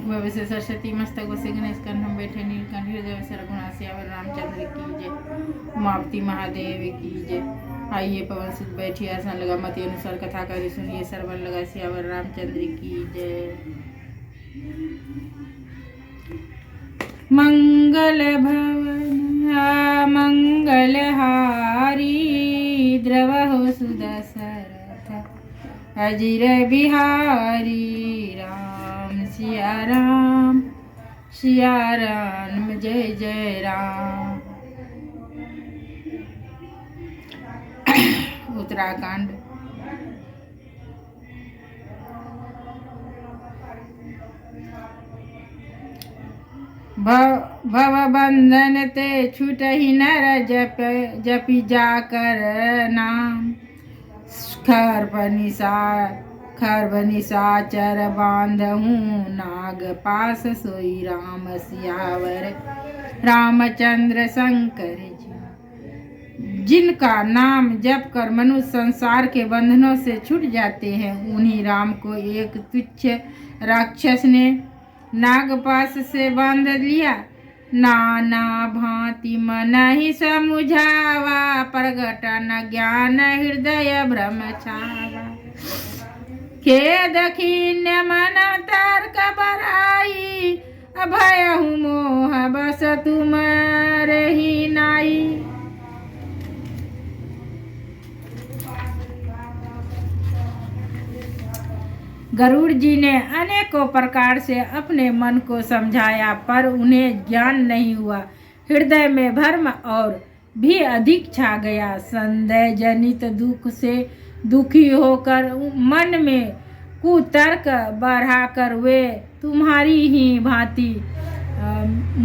भविष्य सरस्वती मस्तक वसे गणेश कंठम बैठे नीलकंठ हृदय सरगुणा सियावर रामचंद्र की जय। उमापति महादेव की जय। आइए पवन सुत बैठिए आसन लगा मति अनुसार कथा करी सुनिए सरवन लगा सियावर रामचंद्र की जय। मंगल भवन मंगल हारी द्रवहु सुदशरथ अजिर बिहारी राम सिया राम जय जय राम। उत्तराखंड। भव बंधन ते छूटहि नर जपि जाकर नाम। खर निशाचर बांधहूँ नाग पास सोई राम सियावर रामचंद्र शंकर जी। जिनका नाम जप कर मनुष्य संसार के बंधनों से छूट जाते हैं, उन्हीं राम को एक तुच्छ राक्षस ने नागपास से बांध लिया। नाना भांति मन ही समुझावा प्रगट न ज्ञान हृदय भ्रम छावा। खेद खीन्य मन तर्क बराई अभय हूँ मोह बस तुम रही नाई। गरुड़ जी ने अनेकों प्रकार से अपने मन को समझाया पर उन्हें ज्ञान नहीं हुआ। हृदय में भ्रम और भी अधिक छा गया। संदेह जनित दुख से दुखी होकर मन में कुतर्क बढ़ाकर वे तुम्हारी ही भांति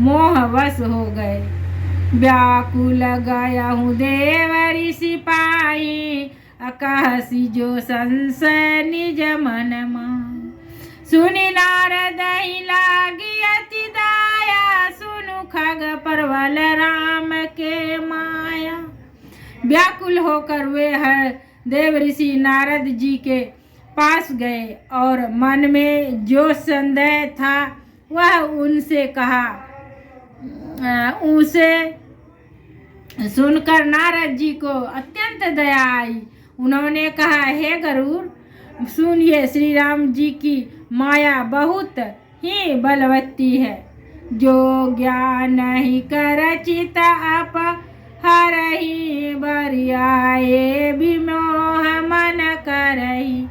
मोहवश हो गए। व्याकुल गया हूँ देव ऋषि पाई अकासी जो संशय निज मन मान। सुनि नारद ही लागी अति दाया सुनु खग परवल राम के माया। व्याकुल होकर वे हर देव ऋषि नारद जी के पास गए और मन में जो संदेह था वह उनसे कहा। उसे सुनकर नारद जी को अत्यंत दया आई। उन्होंने कहा, हे गरुड़ सुनिए, श्री राम जी की माया बहुत ही बलवती है। जो ज्ञान ही कर चित आप हर ही बरियाए विमोह मन करही।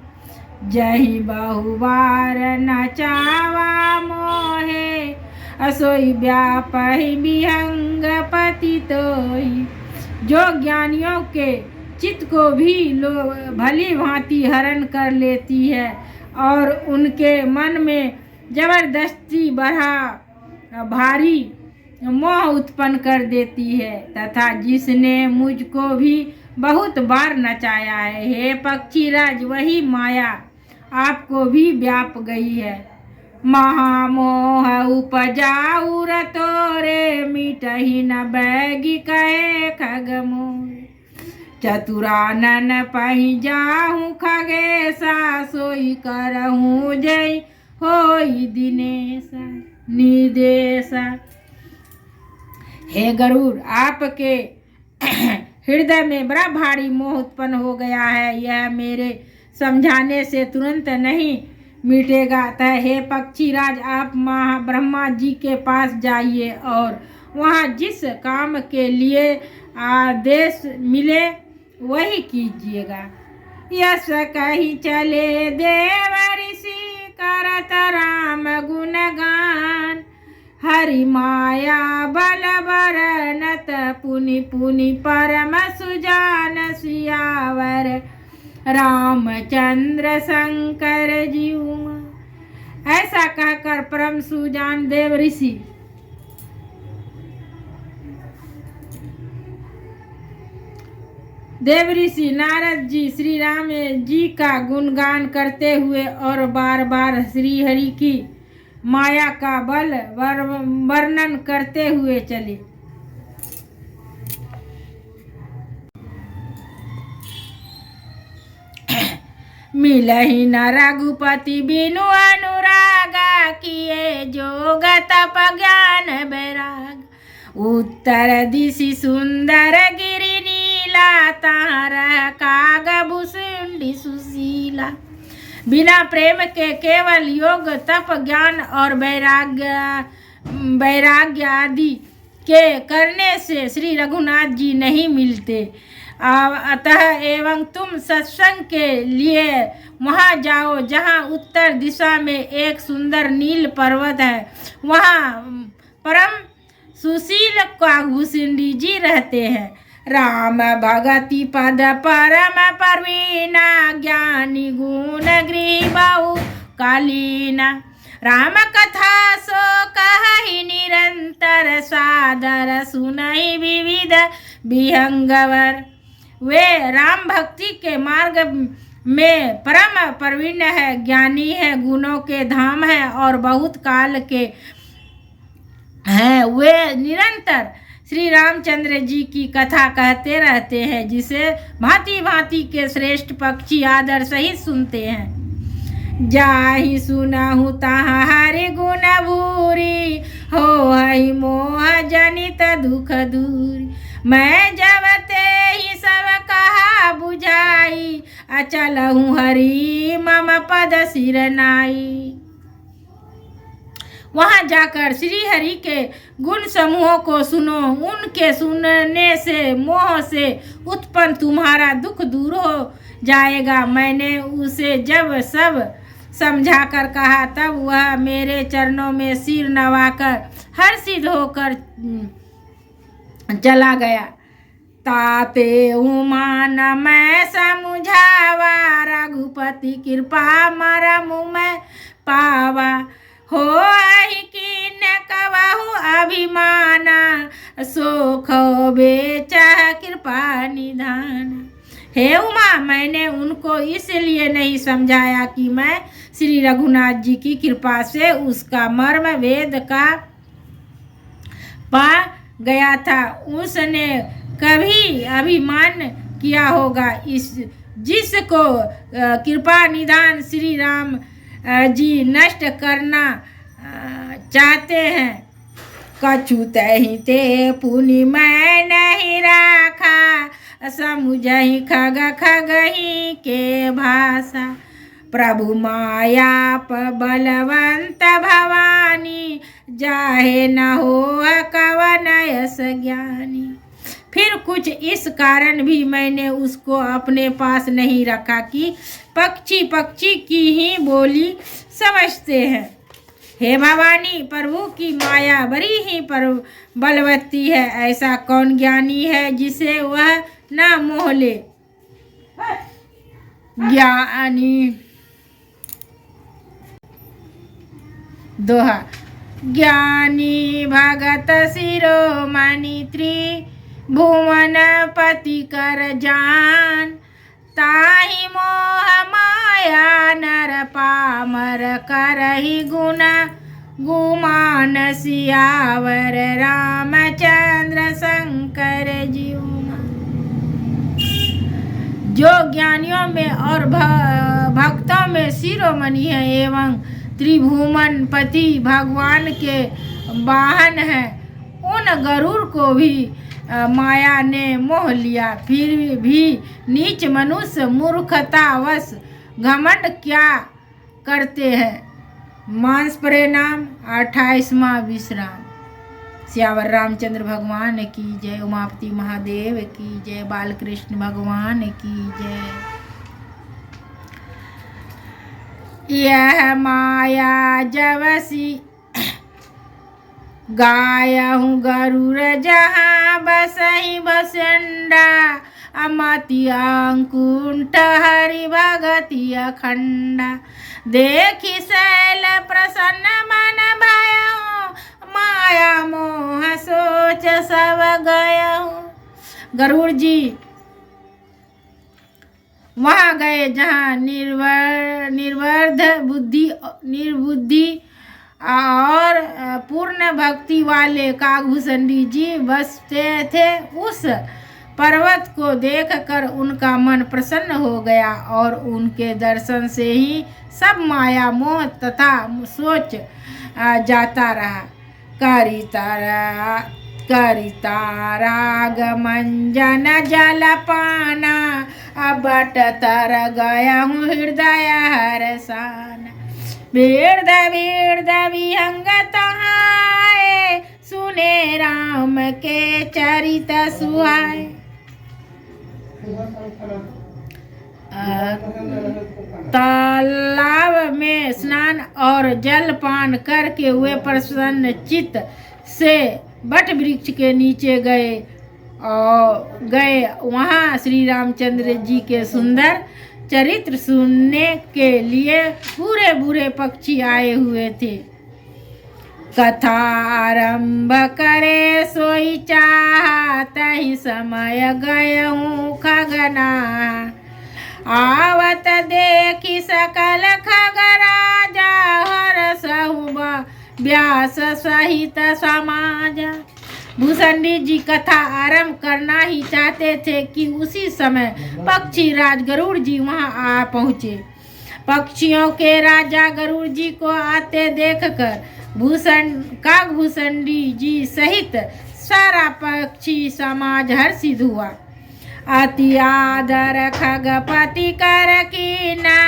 जही बहुबार नचावा मोहे असोई व्यापहि विहंग पति तोहि। जो ज्ञानियों के चित्त को भी भली भांति हरण कर लेती है और उनके मन में जबरदस्ती बढ़ा भारी मोह उत्पन्न कर देती है, तथा जिसने मुझको भी बहुत बार नचाया है। हे पक्षीराज, वही माया आपको भी व्याप गई है। महामोह उपजाऊ तोरे मिटहि न बैगी कहे खगमोर। चतुरानन पहि जाहूँ खगेशा सोई करहूँ जय होई दिनेशा निदेशा। हे गरुड़, आपके हृदय में बड़ा भारी मोह उत्पन्न हो गया है। यह मेरे समझाने से तुरंत नहीं मिटेगा। अतः हे पक्षीराज, आप ब्रह्मा जी के पास जाइए और वहाँ जिस काम के लिए आदेश मिले वही कीजिएगा। यश कही चले देव ऋषि करत राम गुणगान। हरि माया बल बरनत पुनि पुनि परम सुजान सियावर रामचंद्र शंकर जीवा। ऐसा कहकर परम सुजान देव ऋषि नारद जी श्री राम जी का गुणगान करते हुए और बार बार श्री हरि की माया का बल वर्णन करते हुए चले। मिलहि न रघुपति बिनु अनुरागा किए जोग तप ज्ञान बैराग। उत्तर दिशि सुंदर गिरि नीला, तार काग भुसुंडी सुशीला। बिना प्रेम के केवल योग तप ज्ञान और वैराग्य आदि के करने से श्री रघुनाथ जी नहीं मिलते। अतः एवं तुम सत्संग के लिए वहाँ जाओ जहाँ उत्तर दिशा में एक सुंदर नील पर्वत है। वहाँ परम सुशील कागभूषुंडी जी रहते हैं। राम भगति पद परम परवीना, ज्ञानी गुण गृह बहु कालीना। राम कथा सो कहि निरंतर, सादर सुनहि विविध विहंगवर। वे राम भक्ति के मार्ग में परम प्रवीण है, ज्ञानी है, गुणों के धाम है और बहुत काल के हैं। वे निरंतर श्री रामचंद्र जी की कथा कहते रहते हैं, जिसे भांति भांति के श्रेष्ठ पक्षी आदर सहित सुनते हैं। जाहि सुनहु तहाँ हरि गुण भूरी, हो हई मोह जनित दुख दूरी। मैं जब ते ही सब कहा बुझाई, अचलहु हरि मम पद सिर नाई। वहाँ जाकर श्री हरि के गुण समूहों को सुनो। उनके सुनने से मोह से उत्पन्न तुम्हारा दुख दूर हो जाएगा। मैंने उसे जब सब समझाकर कहा, तब वह मेरे चरणों में सिर नवाकर हर्षित होकर चला गया। ताते उमान मैं समझावा, रघुपति कृपा मरम मैं पावा। हो आहि किन कबहु अभिमाना, सोख बेचा कृपा निधान। हे उमा, मैंने उनको इसलिए नहीं समझाया कि मैं श्री रघुनाथ जी की कृपा से उसका मर्म वेद का पा गया था। उसने कभी अभिमान किया होगा। इस जिसको कृपा निधान श्री राम जी नष्ट करना चाहते हैं। कछु तहि ते पुनि मैं नहीं राखा, समुझहि खग खगहि के भाषा। प्रभु माया बलवंत भवानी, जाहे न हो कवन यस ज्ञानी। फिर कुछ इस कारण भी मैंने उसको अपने पास नहीं रखा कि पक्षी पक्षी की ही बोली समझते हैं। हे भवानी, प्रभु की माया बड़ी ही बलवती है। ऐसा कौन ज्ञानी है जिसे वह न मोह ले। ज्ञानी दोहा। ज्ञानी भगत शिरोमणि, त्रिभुवन पति कर जान। ताहि मोह माया नर पामर, करहि गुण गुमान। सियावर रामचंद्र शंकर जीव। जो ज्ञानियों में और भक्तों में शिरोमणि है एवं त्रिभुवन पति भगवान के वाहन है, उन गरुड़ को भी माया ने मोह लिया। फिर भी नीच मनुष्य मूर्खतावश घमंड क्या करते हैं। मांस परिणाम 28वां विश्राम। सियावर रामचंद्र भगवान की जय। उमापति महादेव की जय। बालकृष्ण भगवान की जय। यह माया जवसी गायहु गरुड़, जहाँ बसहि बसंडा। अमति अंकुंठ हरि भगति अखंडा। देखि शैल प्रसन्न मन भयहु, माया मोह सोच सब गयहु। गरुड़ जी वहाँ गए जहाँ निर्बुद्धि और पूर्ण भक्ति वाले कागभूषुंडी जी बसते थे। उस पर्वत को देखकर उनका मन प्रसन्न हो गया और उनके दर्शन से ही सब माया मोह तथा सोच जाता रहा। करिताराग मंजन जलपाना, बट तर गया हूँ हृदय हरसाना। बिरद बिरद विहंग तहाए, सुने राम के चरित सुहाए। तालाब में स्नान और जलपान करके वे प्रसन्न चित्त से बट वृक्ष के नीचे गए वहाँ श्री रामचंद्र जी के सुंदर चरित्र सुनने के लिए पूरे बुरे पक्षी आए हुए थे। कथा आरंभ करे सोई चाहत ही समय गए हूँ खगना। आवत देखी सकल खगराजा, हर सहु व्यास सहित समाजा। भूषणी जी कथा आरंभ करना ही चाहते थे कि उसी समय पक्षी राज गरुड़ जी वहां आ पहुँचे। पक्षियों के राजा गरुड़ जी को आते देखकर काकभूषणी जी सहित सारा पक्षी समाज हर्षित हुआ। अति आदर खगपति कर कीना,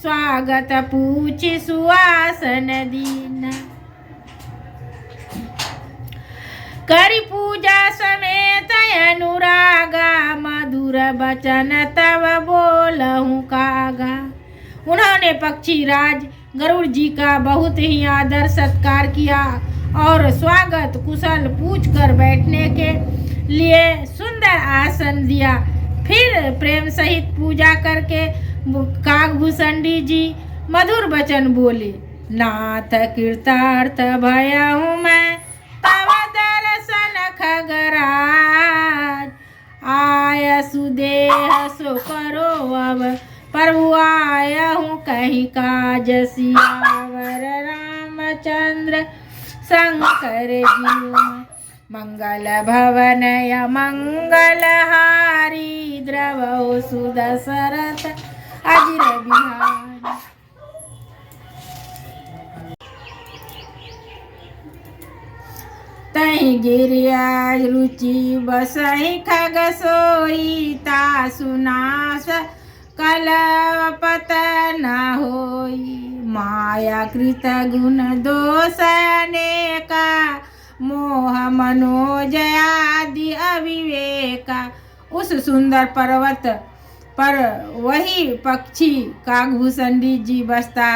स्वागत पूछी सुआसन दीना। करी पूजा समेत अनुरागा, मधुर बचन तब बोलहूँ कागा। उन्होंने पक्षी राज गरुड़ जी का बहुत ही आदर सत्कार किया और स्वागत कुशल पूछकर बैठने के लिए सुंदर आसन दिया। फिर प्रेम सहित पूजा करके काकभूषणी जी मधुर वचन बोले। नाथ कृतार्थ भया हूँ मैं, तब दर्शन खगराज। आय सुदेह सो करो अब, प्रभु आया हूँ कहीं काज। सियावर रामचंद्र शंकर जीव, मंगल भवन या मंगल हारी। द्रवो सुदशरथ अजिर बिहारी। तहि गिरिया रुचि बसहि खग सोई, ता सुनास कलपत न होई। माया कृत गुण दोष अनेका, मोह मनोज आदि अविवेका। उस सुंदर पर्वत पर वही पक्षी काकभूषणी जी बसता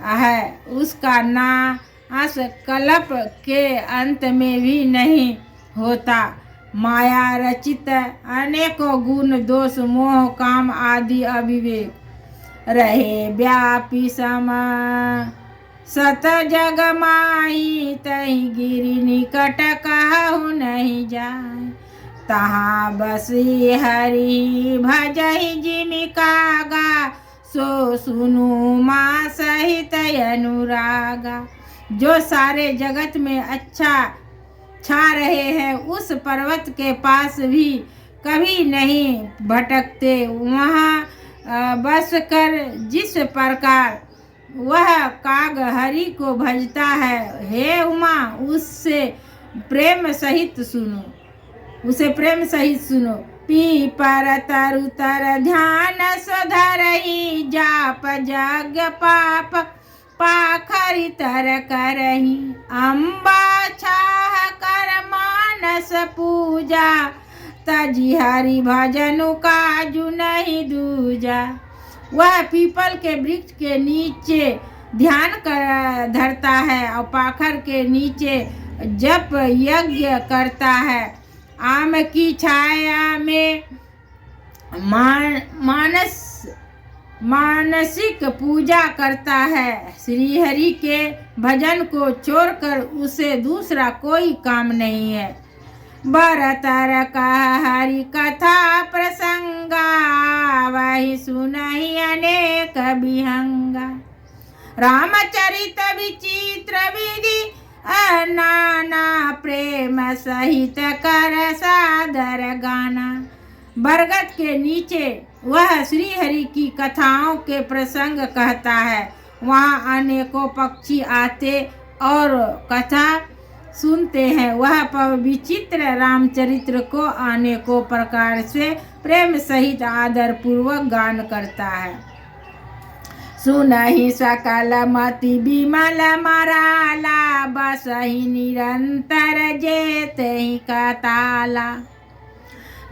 है, उसका नाश कल्प के अंत में भी नहीं होता। माया रचित अनेकों गुण दोष मोह काम आदि अविवेक रहे व्यापी समा सत जग माही। तहि गिरि निकट कहु नहीं जाय, तहाँ बसी हरि भजहि जिमि कागा। सो सुनु माँ सहित अनुरागा। जो सारे जगत में अच्छा छा रहे हैं, उस पर्वत के पास भी कभी नहीं भटकते। वहाँ बस कर जिस प्रकार वह काग हरि को भजता है, हे उमा उससे प्रेम सहित सुनो। पीपर तरु तर ध्यान सुधरहि, जाप यज्ञ पाप पाखरि तर करहि। अम्बा छाह कर मानस पूजा, तजी हरि भजनु काजु नहीं दूजा। वह पीपल के वृक्ष के नीचे ध्यान कर धरता है और पाखर के नीचे जप यज्ञ करता है। आम की छाया में मानसिक पूजा करता है। श्री हरि के भजन को छोड़कर उसे दूसरा कोई काम नहीं है। बरतर का हरि कथा प्रसंगा, वही सुनहि अनेक विहंगा। रामचरित विचित्र विधि नाना प्रेम सहित कर सादर गाना। बरगद के नीचे वह श्री हरि की कथाओं के प्रसंग कहता है। वहाँ अनेकों पक्षी आते और कथा सुनते हैं। वह विचित्र रामचरित्र को अनेकों प्रकार से प्रेम सहित आदर पूर्वक गान करता है। सुनहि सकल मति विमल मराला, बसहि निरंतर जेत ही कताला।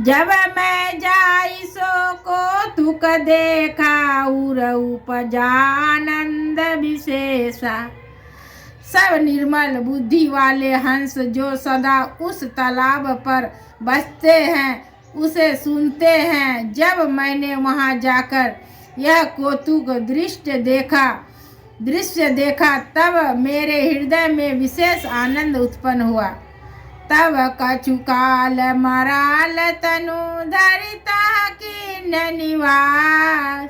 जब मैं जाई सो को तुक देखा, उर उपजा आनंद विशेषा। सब निर्मल बुद्धि वाले हंस जो सदा उस तालाब पर बसते हैं उसे सुनते हैं। जब मैंने वहां जाकर यह कौतुक दृश्य देखा तब मेरे हृदय में विशेष आनंद उत्पन्न हुआ। तब कछु काल मराल तनु धरिता कीन निवास,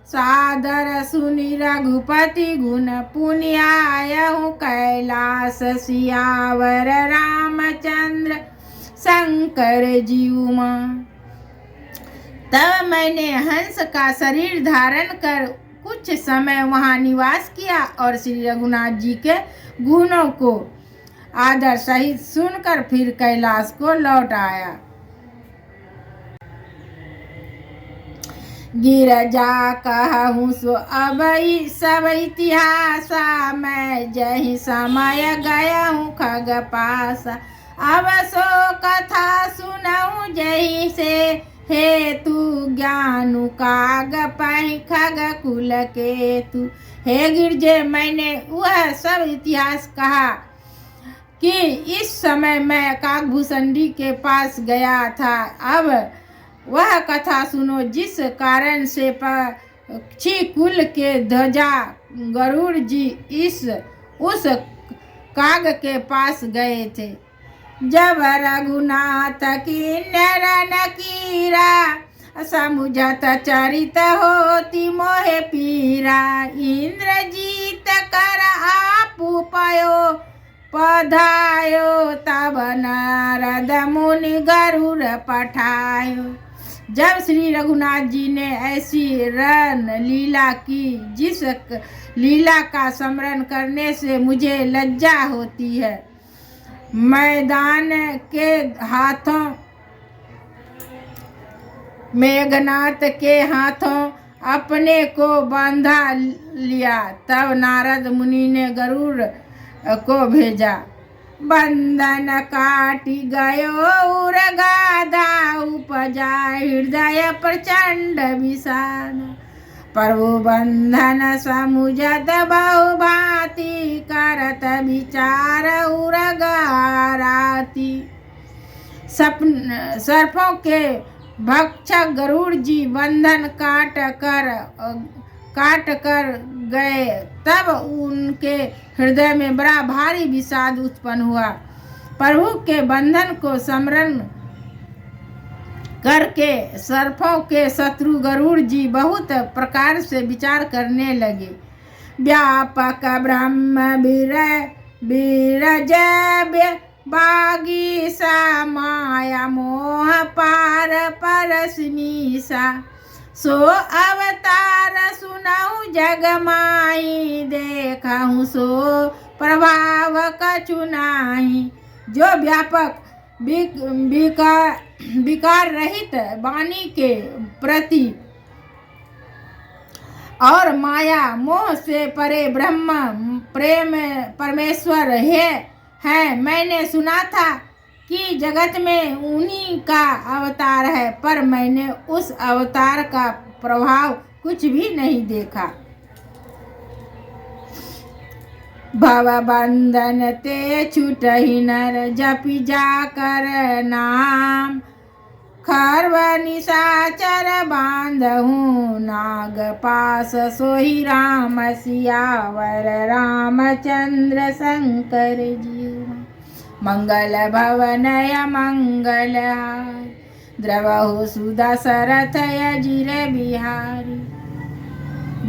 सादर सुनि रघुपति गुण पुण्यायहु कैलास, सियावर रामचंद्र शंकर जीउमा। तब मैंने हंस का शरीर धारण कर कुछ समय वहां निवास किया और श्री रघुनाथ जी के गुणों को आदर सहित सुनकर फिर कैलाश को लौट आया। गिरजा कहूँ सो अब सब इतिहासा, मैं जही समय गया हूँ खग पासा। अब सो कथा सुनऊँ जही से, हे तू ज्ञानु काग पहि खग कुल के तू। हे गिरजे, मैंने वह सब इतिहास कहा कि इस समय मैं काकभूषणी के पास गया था। अब वह कथा सुनो जिस कारण से पक्षी कुल के ध्वजा गरुड़ जी उस काग के पास गए थे। जब रघुनाथ की नरन कीरा, समुझत चरित होती मोहे पीरा। इंद्रजीत कर आपु पयो पधायो, तब नारद मुनि गरुड़ पठायो। जब श्री रघुनाथ जी ने ऐसी रण लीला की जिस लीला का स्मरण करने से मुझे लज्जा होती है, मैदान के हाथों मेघनाथ के हाथों अपने को बांधा लिया। तब नारद मुनि ने गरुड़ को भेजा। बंधन काटि गयो उर गाधा, उपजा हृदय प्रचंड विषाद। प्रभु बंधन समुझत बहु भांति, करत विचार उर गाराती। सर्पों के भक्षक गरुड़ जी बंधन काट कर गए। तब उनके हृदय में बड़ा भारी विषाद उत्पन्न हुआ। प्रभु के बंधन को स्मरण करके सर्पों के शत्रु गरुड़ जी बहुत प्रकार से विचार करने लगे। व्यापक ब्रह्म बीरज बागी सा, माया मोह पार परसमीसा। सो अवतार सुनऊ जग माही, देखहु सो प्रभाव कछु नाही। जो व्यापक विकार रहित वाणी के प्रति और माया मोह से परे ब्रह्म प्रेम परमेश्वर है। मैंने सुना था कि जगत में उन्हीं का अवतार है, पर मैंने उस अवतार का प्रभाव कुछ भी नहीं देखा। भव बंधन ते छूटहि नर, जपि जाकर नाम। खर्व निशाचर बांधहूँ नाग पास, सोहि राम सियावर रामचंद्र शंकर जी। मंगल भवनय मंगल द्रवहु सुदशरथ अजिर बिहारी।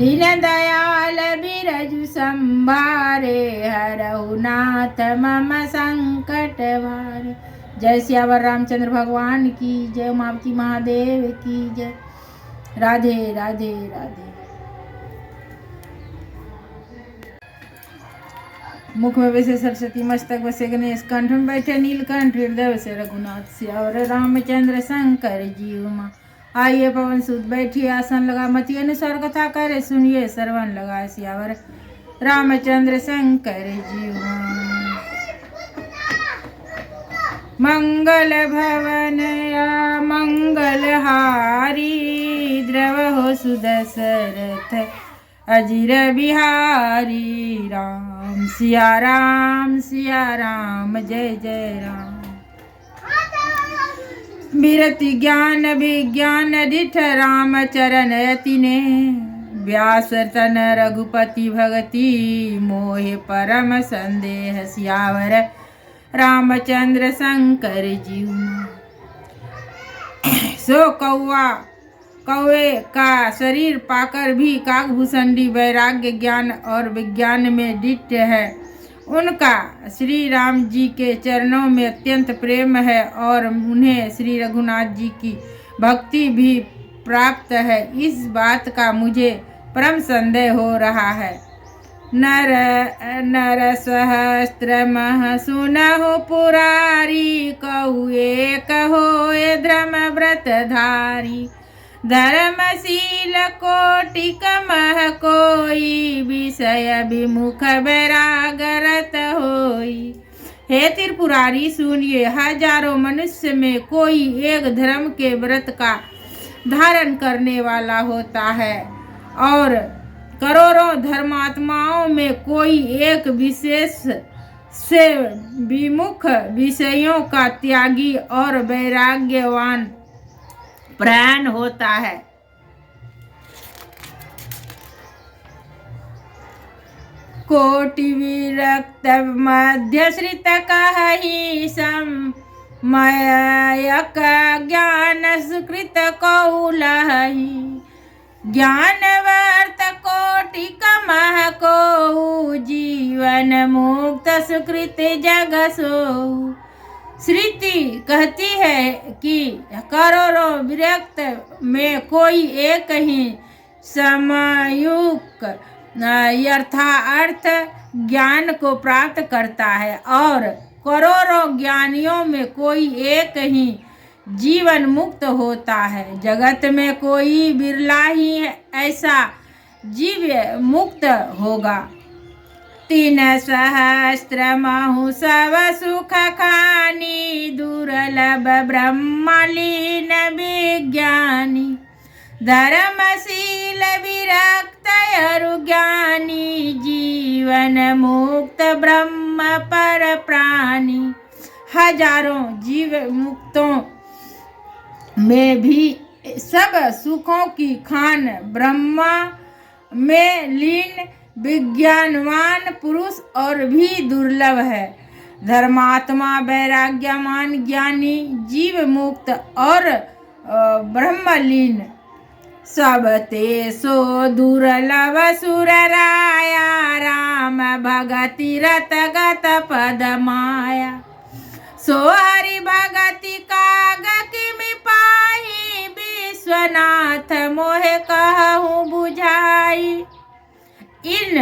दीन दयाल बिरजु संभारे, हरहु नाथ मम संकट भारे। जय सियावर रामचंद्र भगवान की जय, उमापति महादेव की जय। राधे राधे राधे। मुख में वैसे सरस्वती, मस्तक बसे गणेश, कंठ में बैठे नीलकंठ, हृदय से रघुनाथ, सियावर रामचंद्र शंकर जी उमा। आइए पवन सुत बैठिए आसन लगा, मति अनुसार कथा करे सुनिए श्रवण लगा, सियावर रामचंद्र शंकर जी उमा। मंगल भवन या मंगल हारी, द्रवहु सुदशरथ अजिर बिहारी। राम सिया राम जय जय राम। बिरति ज्ञान विज्ञान डिठ राम चरण यति ने, व्यास तन रघुपति भगति मोहे परम संदेह, सियावर रामचंद्र शंकर जी। सो कौवे का शरीर पाकर भी काकभूषणी वैराग्य ज्ञान और विज्ञान में डिठ है। उनका श्री राम जी के चरणों में अत्यंत प्रेम है और उन्हें श्री रघुनाथ जी की भक्ति भी प्राप्त है। इस बात का मुझे परम संदेह हो रहा है। नर सहस्त्रमह सुनहु पुरारी, कहु एक होए धर्म व्रतधारी। धर्मशील कोटि कमह कोई, विषय विमुख वैरागरत होई। हे त्रिपुरारी सुनिए, हजारों मनुष्य में कोई एक धर्म के व्रत का धारण करने वाला होता है और करोड़ों धर्मात्माओं में कोई एक विशेष से विमुख विषयों का त्यागी और वैराग्यवान प्राण होता है। कोटि विरक्त मध्यश्रित कहि, समयक ज्ञान सुकृत कौलहि। ज्ञानवर्त कोटि कमह को, जीवन मुक्त सुकृत जग सोऊ। श्रुति कहती है कि करोड़ों विरक्त में कोई एक ही समयुक्त यथार्थ ज्ञान को प्राप्त करता है और करोड़ों ज्ञानियों में कोई एक ही जीवन मुक्त होता है। जगत में कोई बिरला ही ऐसा जीव मुक्त होगा। 3 सहस्त्र महु सब सुख खानी, दुर्लभ ब्रह्मलीन विज्ञानी। धर्मशील विरक्त अरु ज्ञानी, जीवन मुक्त ब्रह्म पर प्राणी। हजारों जीव मुक्तों में भी सब सुखों की खान ब्रह्मा में लीन विज्ञानवान पुरुष और भी दुर्लभ है। धर्मात्मा वैराग्यमान ज्ञानी जीव मुक्त और ब्रह्मलीन सब ते सो दुर्लभ सुर राया। राम भगति रत गत पद माया, सो हरि भगति काग किमि पाहि। विश्वनाथ मोहे कहूँ बुझाई। इन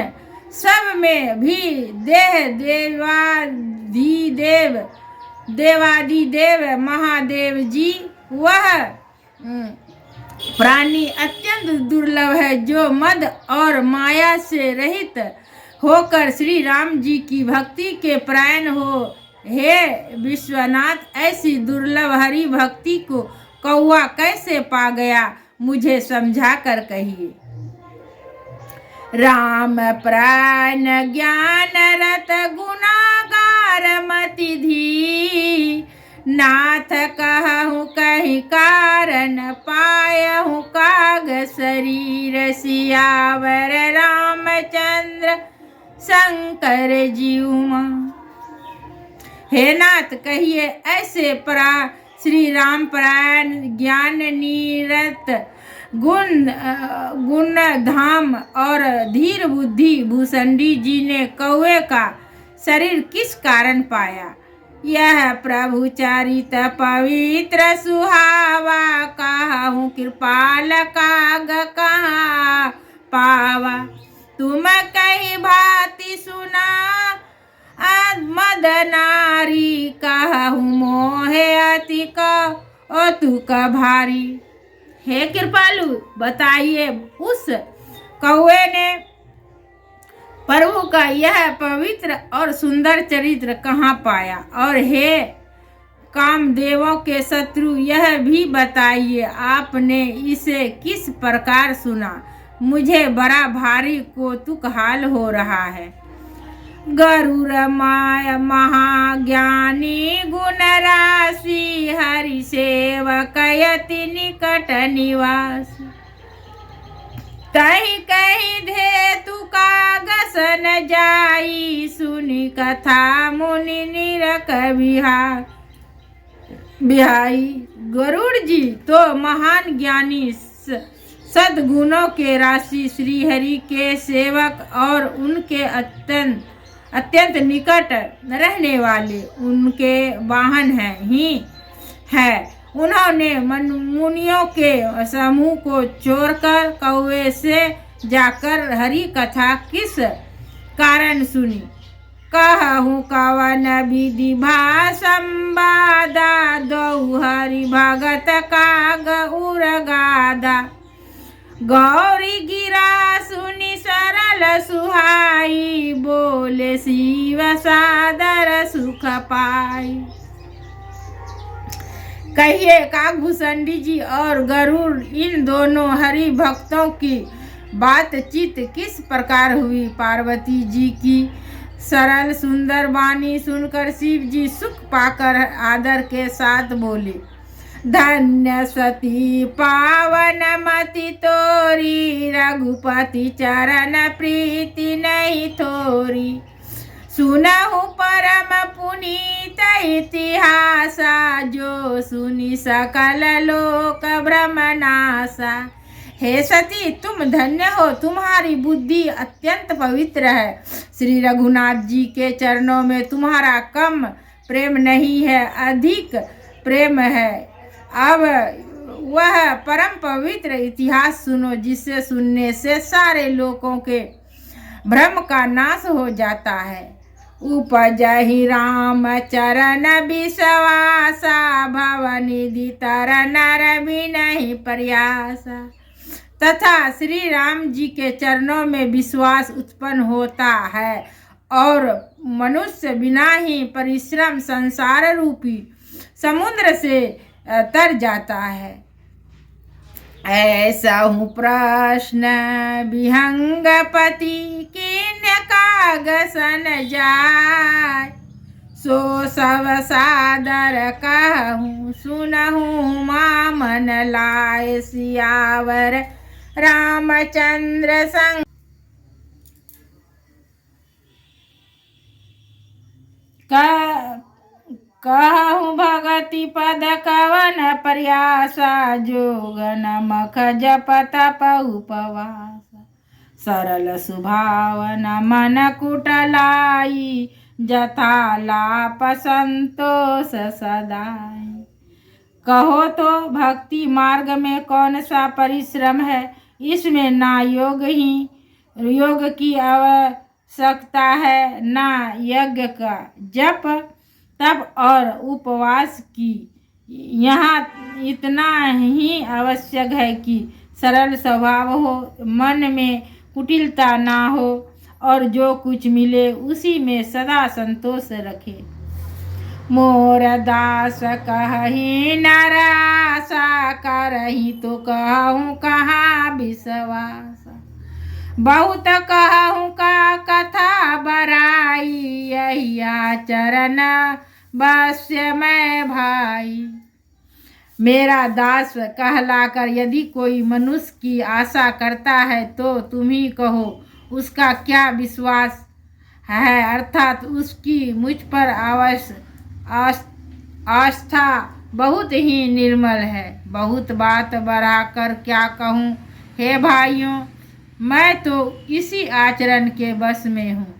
सब में भी देवाधिदेव महादेव जी वह प्राणी अत्यंत दुर्लभ है जो मद और माया से रहित होकर श्री राम जी की भक्ति के प्राण हो। हे विश्वनाथ, ऐसी दुर्लभ हरि भक्ति को कौआ कैसे पा गया, मुझे समझा कर कहिए। राम प्राण ज्ञान रत गुनागार मति धी। नाथ कहूँ कहीं कारण पायहूँ काग शरीर। सियावर रामचंद्र शंकर जी उमा। हे नाथ, कहिए ऐसे श्री राम प्राण ज्ञान निरत गुण धाम और धीर बुद्धि भूषंडी जी ने कौवे का शरीर किस कारण पाया। यह प्रभु चरित पवित्र सुहावा, कहूँ कृपाल काग कहाँ पावा। तुम कही भांति सुना मद नारी, कहूँ मोहे अति ओ तू का भारी। हे कृपालु, बताइए उस कौवे ने प्रभु का यह पवित्र और सुंदर चरित्र कहाँ पाया। और हे कामदेवों के शत्रु, यह भी बताइए आपने इसे किस प्रकार सुना। मुझे बड़ा भारी कौतुक हाल हो रहा है। गरुड़ माया महाज्ञानी गुण राशि, हरि सेवक यति निकट निवास। तही कही धे तु कागस न जाई, सुनी कथा मुनि निरक बिहाई। गरुड़ जी तो महान ज्ञानी सद्गुणों के राशि श्री हरि के सेवक और उनके अत्यंत निकट रहने वाले उनके वाहन है। उन्होंने मुनियों के समूह को छोड़कर कौवे से जाकर हरि कथा किस कारण सुनी। कहूँ कवन विधि भाषंबादा, दौ हरि भगत काग उरगादा। गौरी गिरा सुनी सरल सुहाई, बोले शिव सादर सुख पाई। कहिए काकभूषणी जी और गरुड़, इन दोनों हरि भक्तों की बातचीत किस प्रकार हुई। पार्वती जी की सरल सुंदर वाणी सुनकर शिव जी सुख पाकर आदर के साथ बोले, धन्य सती पावन मति तोरी, रघुपति चरण प्रीति नहीं थोरी। सुनहु परम पुनीत इतिहासा, जो सुनी सकल लोक ब्रह्मनासा। हे सती, तुम धन्य हो, तुम्हारी बुद्धि अत्यंत पवित्र है। श्री रघुनाथ जी के चरणों में तुम्हारा कम प्रेम नहीं है, अधिक प्रेम है। अब वह परम पवित्र इतिहास सुनो, जिसे सुनने से सारे लोगों के भ्रम का नाश हो जाता है। उपजहि राम चरण विश्वासा, भवनिधि तर नर बिनहि प्रयासा। तथा श्री राम जी के चरणों में विश्वास उत्पन्न होता है और मनुष्य बिना ही परिश्रम संसार रूपी समुद्र से तर जाता है। ऐसा हूँ प्रश्न विहंगपति, किन्य कागसन जाय। सो सब सादर कहूँ, सुनहूँ मामन लाए। सियावर रामचंद्र संग कहूँ भगति पद कवन प्रयासा। जोगन मख जप तप उपवास, सरल सुभावन मन कुटलाई। जथा लाप संतोष सदाई। कहो तो भक्ति मार्ग में कौन सा परिश्रम है। इसमें ना योग की आवश्यकता है, ना यज्ञ का जप तप और उपवास की। यहाँ इतना ही आवश्यक है कि सरल स्वभाव हो, मन में कुटिलता ना हो और जो कुछ मिले उसी में सदा संतोष रखे। मोर दास कहि नरासा, करही तो कहूँ कहाँ विश्वास। बहुत कहूँ का कथा बराई, यही आचरण बस्य मैं भाई। मेरा दास कहलाकर यदि कोई मनुष्य की आशा करता है तो तुम ही कहो उसका क्या विश्वास है, अर्थात उसकी मुझ पर आस्था बहुत ही निर्मल है। बहुत बात बढ़ाकर क्या कहूँ हे भाइयों, मैं तो इसी आचरण के बस में हूँ।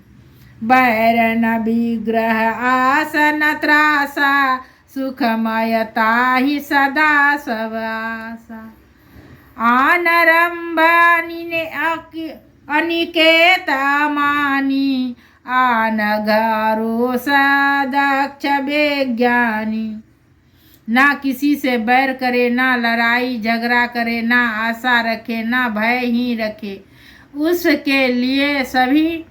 बैर न विग्रह आसन त्रासा, सुखमयता ही सदा सब आशा। आनरंभ अनिकेत मानी, आनगारो सदक्ष विज्ञानी। ना किसी से बैर करे, ना लड़ाई झगड़ा करे, ना आशा रखे, ना भय ही रखे, उसके लिए सभी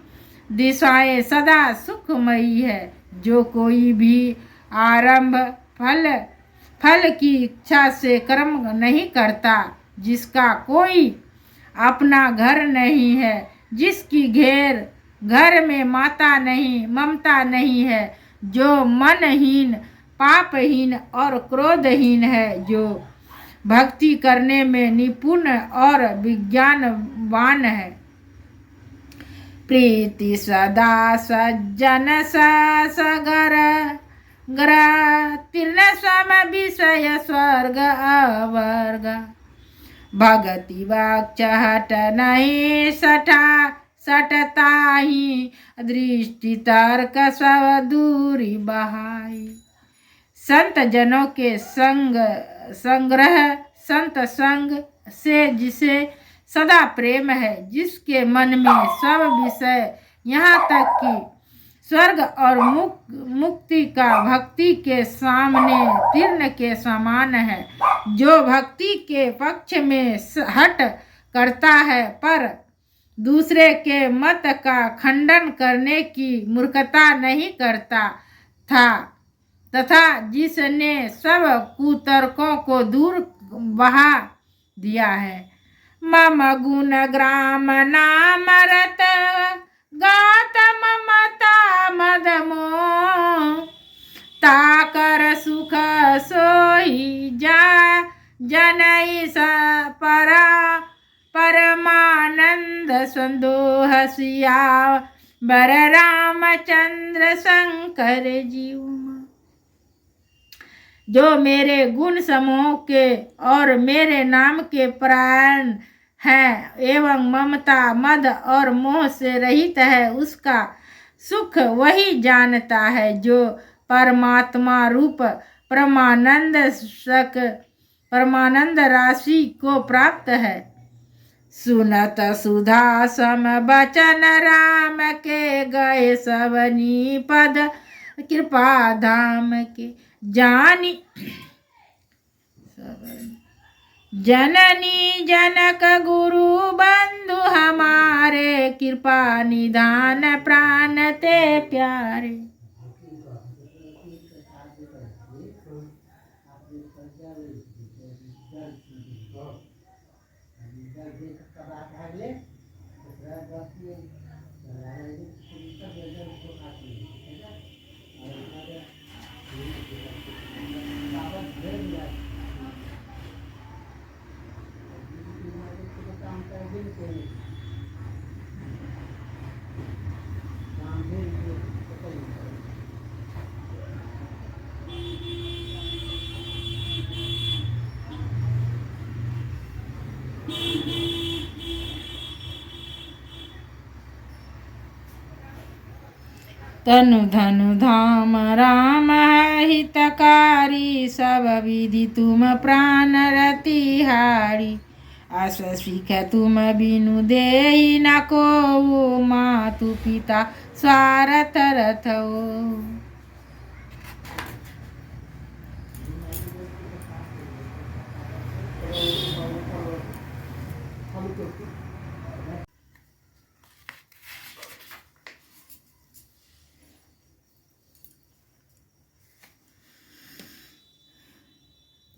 दिशाएं सदा सुखमयी है। जो कोई भी आरंभ फल की इच्छा से कर्म नहीं करता, जिसका कोई अपना घर नहीं है, जिसकी घर में माता नहीं, ममता नहीं है, जो मनहीन, पापहीन और क्रोधहीन है, जो भक्ति करने में निपुण और विज्ञानवान है। प्रीति सदा सज्जन सगर ग्रह तीर्ण सम विषय स्वर्ग अवर्ग। भगति वाक्च हट नहीं सटता ही, दृष्टि तर्क सब दूरी बहाई। संत जनों के संग्रह संत संग से जिसे सदा प्रेम है, जिसके मन में सब विषय यहाँ तक कि स्वर्ग और मुक्ति का भक्ति के सामने तीर्ण के समान है, जो भक्ति के पक्ष में हट करता है पर दूसरे के मत का खंडन करने की मूर्खता नहीं करता था, तथा जिसने सब कुतर्कों को दूर बहा दिया है। मम गुण ग्राम नाम रत गात ममता मद मोह, ताकर सुख सोई जा जनई परमानंद संदोह सिया बर रामचंद्र शंकर जीव। जो मेरे गुण समूह के और मेरे नाम के प्राण है एवं ममता मद और मोह से रहित है, उसका सुख वही जानता है जो परमात्मा रूप परमानंद राशि को प्राप्त है। सुनत सुधा सम बचन राम के, गए सवनी पद कृपा धाम के। जननी जनक गुरु बंधु हमारे, कृपा निधान प्राण ते प्यारे। तनु धनु धाम राम है हितकारी, सब विधि तुम प्राण रतिहारी। अस सीख तुम बिनु देहि न को, मातु पिता स्वारथ रथो।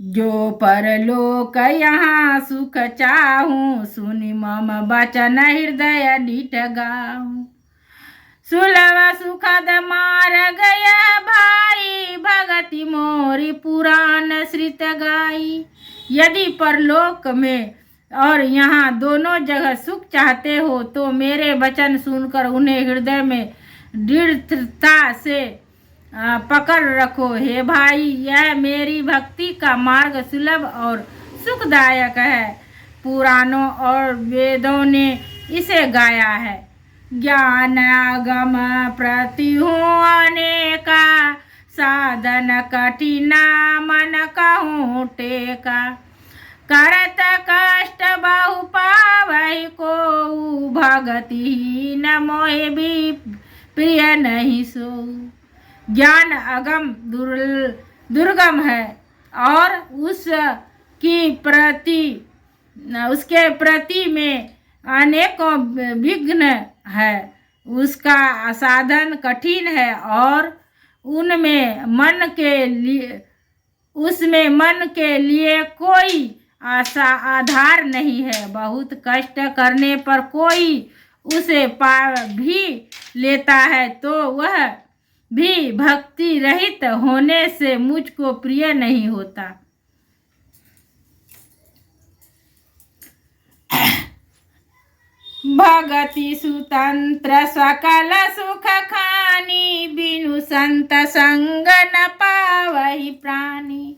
जो परलोक यहाँ सुख चाहूँ, सुनि मम बचन हृदय डीठ गाऊँ। सुलभ सुखद मार्ग यह भाई, भगति मोरी पुराण श्रित गाई। यदि परलोक में और यहाँ दोनों जगह सुख चाहते हो तो मेरे वचन सुनकर उन्हें हृदय में दृढ़ता से पकड़ रखो। हे भाई, यह मेरी भक्ति का मार्ग सुलभ और सुखदायक है। पुराणों और वेदों ने इसे गाया है। ज्ञान आगम प्रतिहु अनेका, साधन कठिना मन कहूँ टेका। करत कष्ट बहु पावहि को, भगति न मोहि भी प्रिय नहीं सो। ज्ञान अगम दुर्गम है और उसके प्रति में अनेकों विघ्न है। उसका साधन कठिन है और उसमें मन के लिए कोई आधार नहीं है। बहुत कष्ट करने पर कोई उसे पा भी लेता है तो वह भी भक्ति रहित होने से मुझको प्रिय नहीं होता। भगति सुतंत्र सकल सुख खानी, बिनु संत संग न पावहि प्राणी।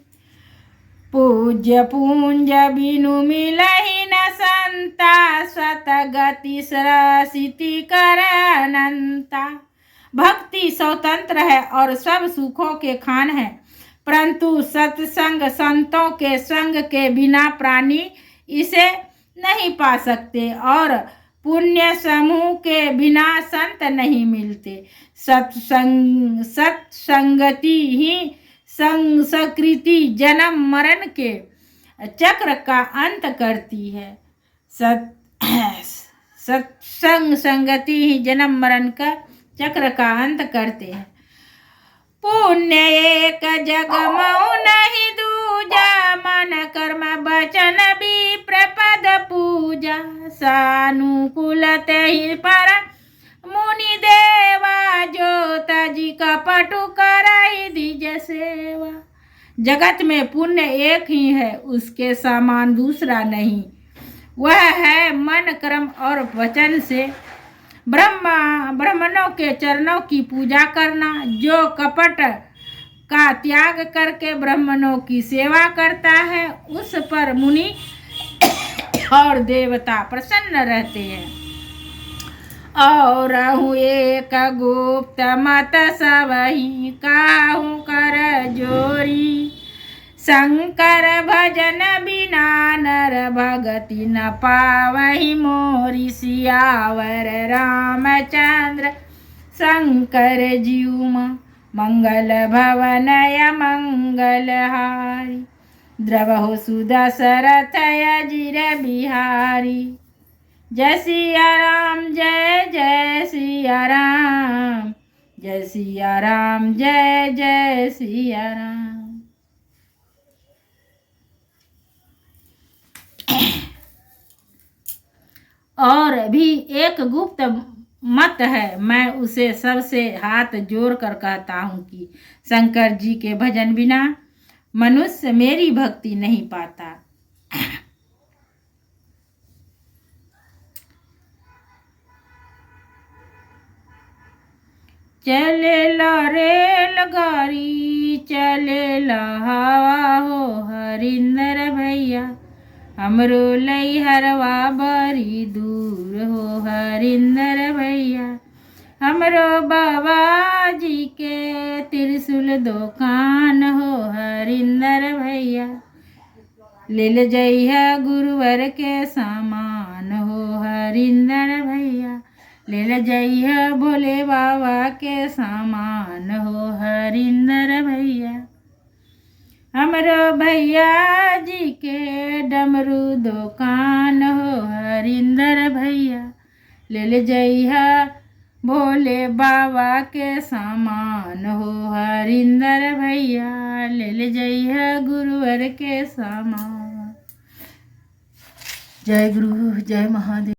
पूज्य पूंज बिनु मिलहि न संता, सतगति सरसिति कर अनंता। भक्ति स्वतंत्र है और सब सुखों के खान है, परंतु सत्संग संतों के संग के बिना प्राणी इसे नहीं पा सकते और पुण्य समूह के बिना संत नहीं मिलते। सत्संगति ही संस्कृति जन्म मरण के चक्र का अंत करती है। सत्संग संगति ही जन्म मरण का चक्र का अंत करते हैं। पुण्य एक जग मऊ नहीं दूजा, मन कर्म वचन भी प्रपद पूजा। सानुकूलत ही पर मुनि देवा, जो तजी कपटु करहि द्विज सेवा। जगत में पुण्य एक ही है, उसके समान दूसरा नहीं। वह है मन कर्म और वचन से ब्राह्मणों के चरणों की पूजा करना। जो कपट का त्याग करके ब्राह्मणों की सेवा करता है, उस पर मुनि और देवता प्रसन्न रहते हैं। और एक गुप्त मत सबहि काहू कर जोरी, शंकर भजन बिना नर भगति न पावहि मोरी। सियावर रामचंद्र शंकर जीव, मंगल भवन मंगल हारी। द्रवहु सुदशरथ अजिर बिहारी। जय सिया राम, जय जय सिया राम, जय सिया राम, जय जय सिया राम। और भी एक गुप्त मत है, मैं उसे सबसे हाथ जोड़ कर कहता हूँ कि शंकर जी के भजन बिना मनुष्य मेरी भक्ति नहीं पाता। चले ला रेलगाड़ी, चले ला हवा हो हरिंदर भैया। हमरो लई हरवा बड़ी दूर हो हरिंदर भैया। हमरो बाबा जी के त्रिशूल दुकान हो हरिंदर भैया। ले जइहा गुरुवर के सामान हो हरिंदर भैया। ले जइहा भोले बाबा के सामान हो हरिंदर भैया। हमरो भैया जी के डमरू दुकान हो हरिंदर भैया। ले जइहा भोले बाबा के सामान हो हरिंदर भैया। ले जइहा गुरुवर के सामान। जय गुरु, जय महादेव।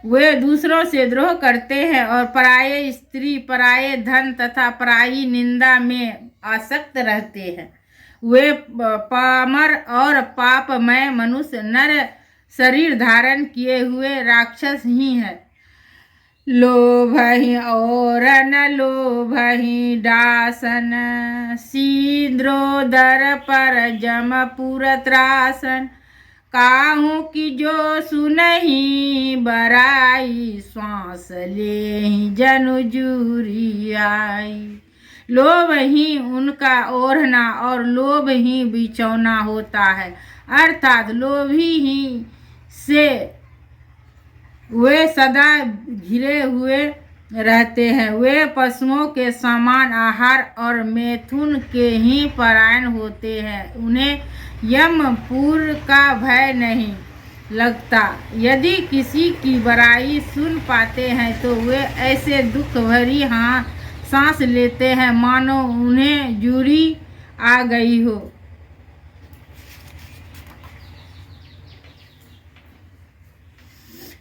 वे दूसरों से द्रोह करते हैं और पराये स्त्री, पराये धन तथा पराई निंदा में आसक्त रहते हैं। वे पामर और पापमय मनुष्य नर शरीर धारण किए हुए राक्षस ही हैं। लोभहि और न लोभहि डासन, सीद्रोदर पर जमपुर त्रासन, काहू की जो सुनहि बराई, श्वास लेहि जनु जूरी आई। लोभ ही उनका ओढ़ना और लोभ ही बिछौना होता है, अर्थात लोभी ही से वे सदा घिरे हुए रहते हैं। वे पशुओं के समान आहार और मैथुन के ही परायण होते हैं। उन्हें यमपुर का भय नहीं लगता। यदि किसी की बुराई सुन पाते हैं तो वे ऐसे दुख भरी सांस लेते हैं मानो उन्हें जूरी आ गई हो।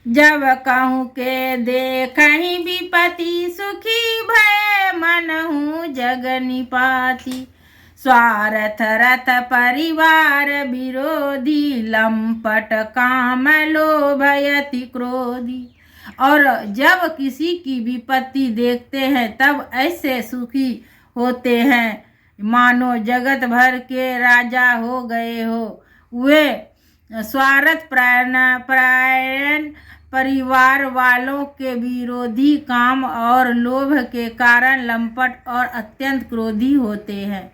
जब कहूँ के देखहि विपति, सुखी भय मनहु जग निपाति, स्वार्थ रथ परिवार विरोधी, लंपट काम लोभ यति क्रोधी। और जब किसी की विपत्ति देखते हैं तब ऐसे सुखी होते हैं मानो जगत भर के राजा हो गए हो। वे स्वार्थ प्रायण परिवार वालों के विरोधी, काम और लोभ के कारण लंपट और अत्यंत क्रोधी होते हैं।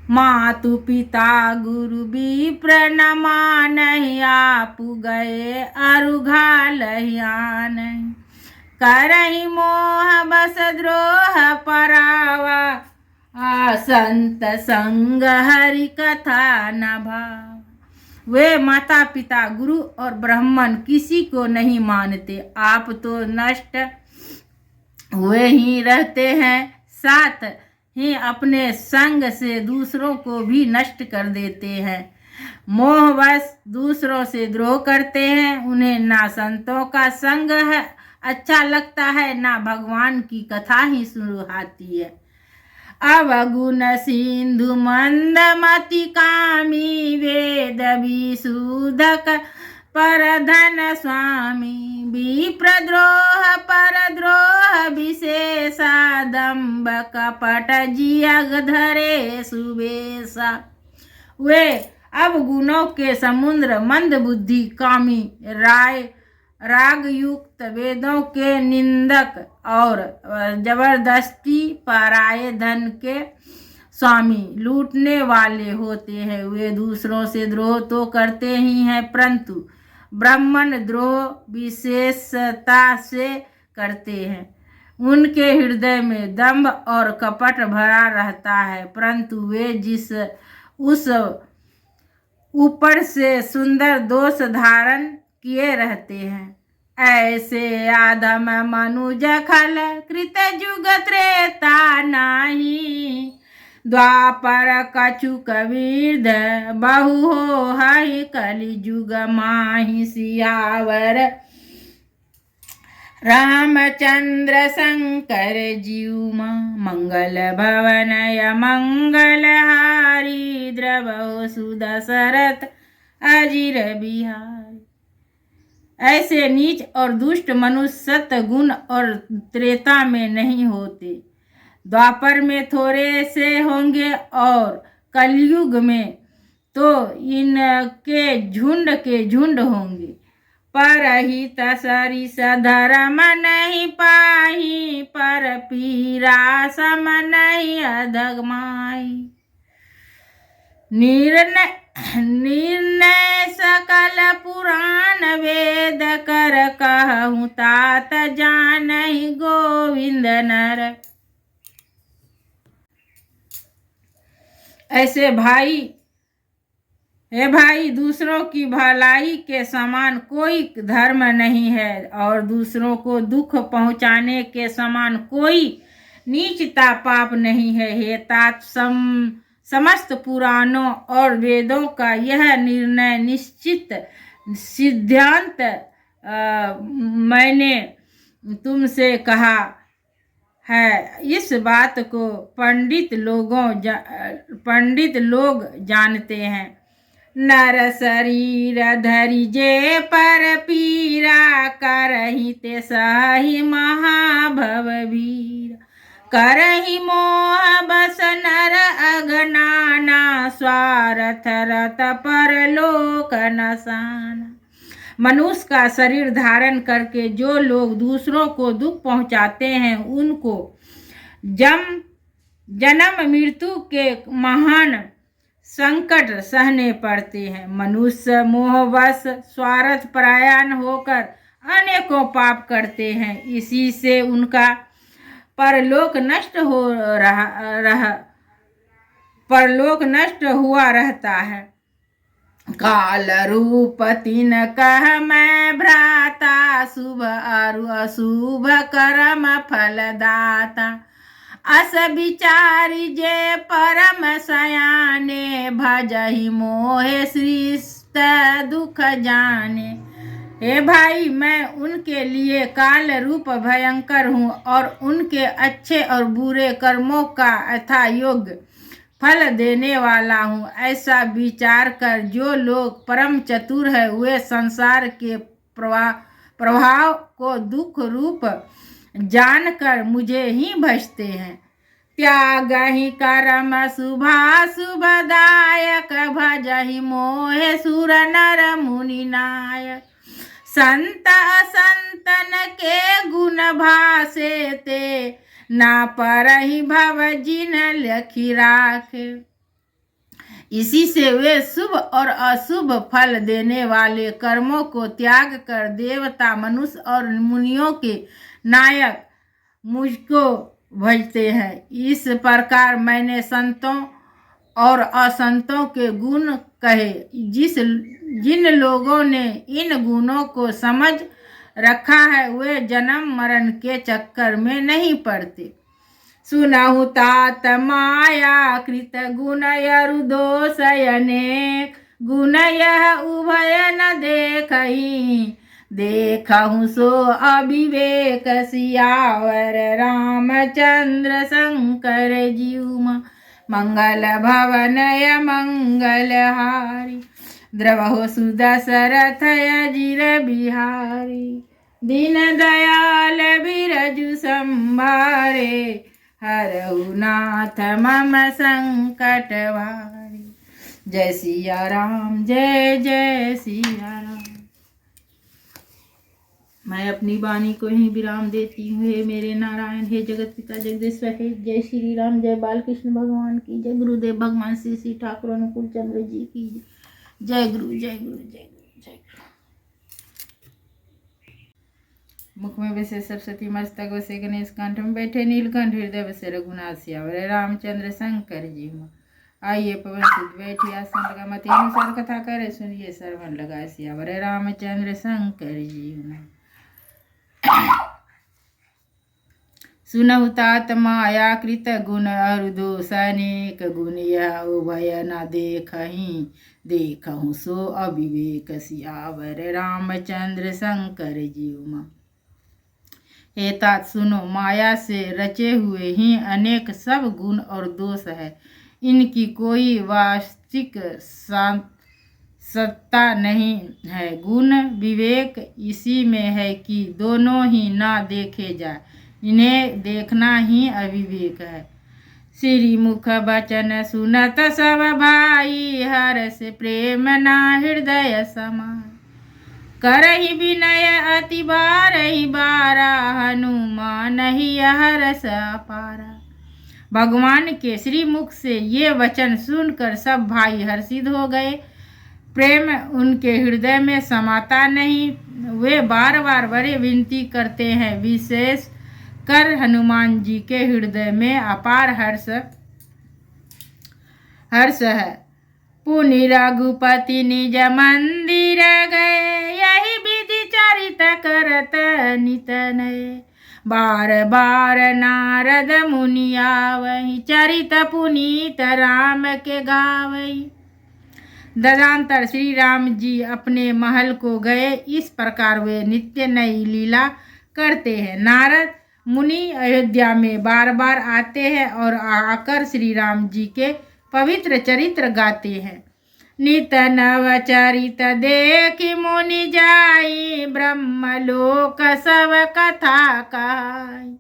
मातु पिता गुरु विप्र न मानहि, आपु गए अरुघा लहियान, करहि मोह बस द्रोह परावा, संत संग हरि कथा न भाव। वे माता पिता गुरु और ब्राह्मण किसी को नहीं मानते। आप तो नष्ट हुए ही रहते हैं, साथ ही अपने संग से दूसरों को भी नष्ट कर देते हैं। मोहवश दूसरों से द्रोह करते हैं। उन्हें ना संतों का संग है अच्छा लगता है, ना भगवान की कथा ही सुहाती है। अवगुण सिंधु मंदमति कामी, वेद विशुद्धक परधन स्वामी, विप्रद्रोह परद्रोह विशेषा, दंभ कपट जियग धरे सुबेसा। वे अवगुणों के समुद्र, मंद बुद्धि, कामी, राग युक्त, वेदों के निंदक और जबरदस्ती पराये धन के स्वामी, लूटने वाले होते हैं। वे दूसरों से द्रोह तो करते ही हैं, परंतु ब्राह्मण द्रोह विशेषता से करते हैं। उनके हृदय में दंभ और कपट भरा रहता है, परंतु वे उस ऊपर से सुंदर दोष धारण किए रहते हैं। ऐसे आदम मनुज खल कृत जुग त्रेता नाही, द्वापर कछुक विरध बहु हो हरि, कलि जुग माहि सियावर रामचंद्र शंकर जीउमा, मंगल भवन मंगल हारी, द्रवहु सुदशरथ अजिर बिहारी। ऐसे नीच और दुष्ट मनुष्य सत्य गुण और त्रेता में नहीं होते, द्वापर में थोड़े से होंगे और कलयुग में तो इनके झुंड के झुंड होंगे। परहित सरिस धर्म नहीं पाही, पर पीरा सम नहीं अधगमाई। निर्णय सकल पुराण वेद कर, कहूँ तात जानहि गोविंद नर। ऐसे भाई दूसरों की भलाई के समान कोई धर्म नहीं है, और दूसरों को दुख पहुंचाने के समान कोई नीचता पाप नहीं है। हे तात, समस्त पुराणों और वेदों का यह निर्णय निश्चित सिद्धांत मैंने तुमसे कहा है। इस बात को पंडित लोग जानते हैं, नर शरीर धरि जे पर पीरा, करहि ते सही महाभव वीर। करहि मोह बस नर अगनाना, स्वार्थ रत परलोक नसाना। मनुष्य का शरीर धारण करके जो लोग दूसरों को दुख पहुंचाते हैं, उनको जन्म मृत्यु के महान संकट सहने पड़ते हैं। मनुष्य मोहवश स्वार्थ परायण होकर अनेकों पाप करते हैं, इसी से उनका परलोक नष्ट हुआ रहता है। काल रूप तिन कह मैं भ्राता, शुभ अरु अशुभ कर्म फलदाता। अस विचारी जे परम सयाने, भजहि मोहे सृष्ट दुख जाने। हे भाई, मैं उनके लिए काल रूप भयंकर हूँ और उनके अच्छे और बुरे कर्मों का यथा योग्य फल देने वाला हूँ। ऐसा विचार कर जो लोग परम चतुर है, वे संसार के प्रभाव को दुख रूप जानकर मुझे ही भजते हैं। त्याग ही कर्म शुभदायक, भजहि मोहे सुर नर मुनि नायक। संत असंतन के गुण भासे ते, ना परहि भव जिन लखी राखे। इसी से वे शुभ और अशुभ फल देने वाले कर्मों को त्याग कर देवता, मनुष्य और मुनियों के नायक मुझको भजते हैं। इस प्रकार मैंने संतों और असंतों के गुण कहे। जिन लोगों ने इन गुणों को समझ रखा है, वे जन्म मरण के चक्कर में नहीं पड़ते। सुनहु तात माया कृत गुण यरु दोष अनेक, गुण यह उभय न देखहि। देखहु सो अविवेक, सियावर रामचंद्र शंकर जीव। मंगल भवनय मंगलहारी, द्रवहु सुदशरथ अजिर बिहारी। दीन दयाल बिरजु संभारे, हरहु नाथ मम संकट भारी। जय सिया राम, जय जय सिया राम। मैं अपनी वाणी को ही विराम देती हूँ। हे मेरे नारायण, हे जगत पिता जगदीश्वर, हे जय श्री राम, जय बालकृष्ण भगवान की जय। गुरुदेव भगवान श्री श्री ठाकुर अनुकूल चंद्र जी की जय। गुरु जय गुरु जय गुरु जय गुरु। मुख में वैसे सरस्वती, मस्तक वैसे गणेश, कंठ में बैठे नीलकंठ, हृदय वैसे रघुनाथ सियावर रामचंद्र शंकर जी। आइए पवन सुत बैठिए, आसन लगा मति अनुसार कथा करे, सुनिए श्रवण लगा सियावर रामचंद्र शंकर जी। सुनहु तात माया कृत गुण अरु दोष अनेक, गुण यह उभय न देखहि। देखहु सो अविवेक, सियावर रामचंद्र शंकर जीव। हे तात सुनो, माया से रचे हुए ही अनेक सब गुण और दोष है। इनकी कोई वास्तविक सत्ता नहीं है। गुण विवेक इसी में है कि दोनों ही ना देखे जाए, इन्हें देखना ही अविवेक है। श्री मुख बचन सुनत सब भाई, हर्ष प्रेम ना हृदय समाय। करहि विनय अति बारहि बारा, हनुमान ही हर्ष अपारा। भगवान के श्री मुख से ये वचन सुनकर सब भाई हर्षित हो गए। प्रेम उनके हृदय में समाता नहीं। वे बार बार बड़े विनती करते हैं। विशेष कर हनुमान जी के हृदय में अपार हर्ष है। पुनि रघुपति निज मंदिर गए, यही विधि चरित करत नित नये। बार बार नारद मुनि आवहि, चरित पुनीत राम के गावहि। तदनंतर श्री राम जी अपने महल को गए। इस प्रकार वे नित्य नई लीला करते हैं। नारद मुनि अयोध्या में बार बार आते हैं और आकर श्री राम जी के पवित्र चरित्र गाते हैं। नित नव चरित देखि मुनि जाई, ब्रह्मलोक सब कथा कहाई।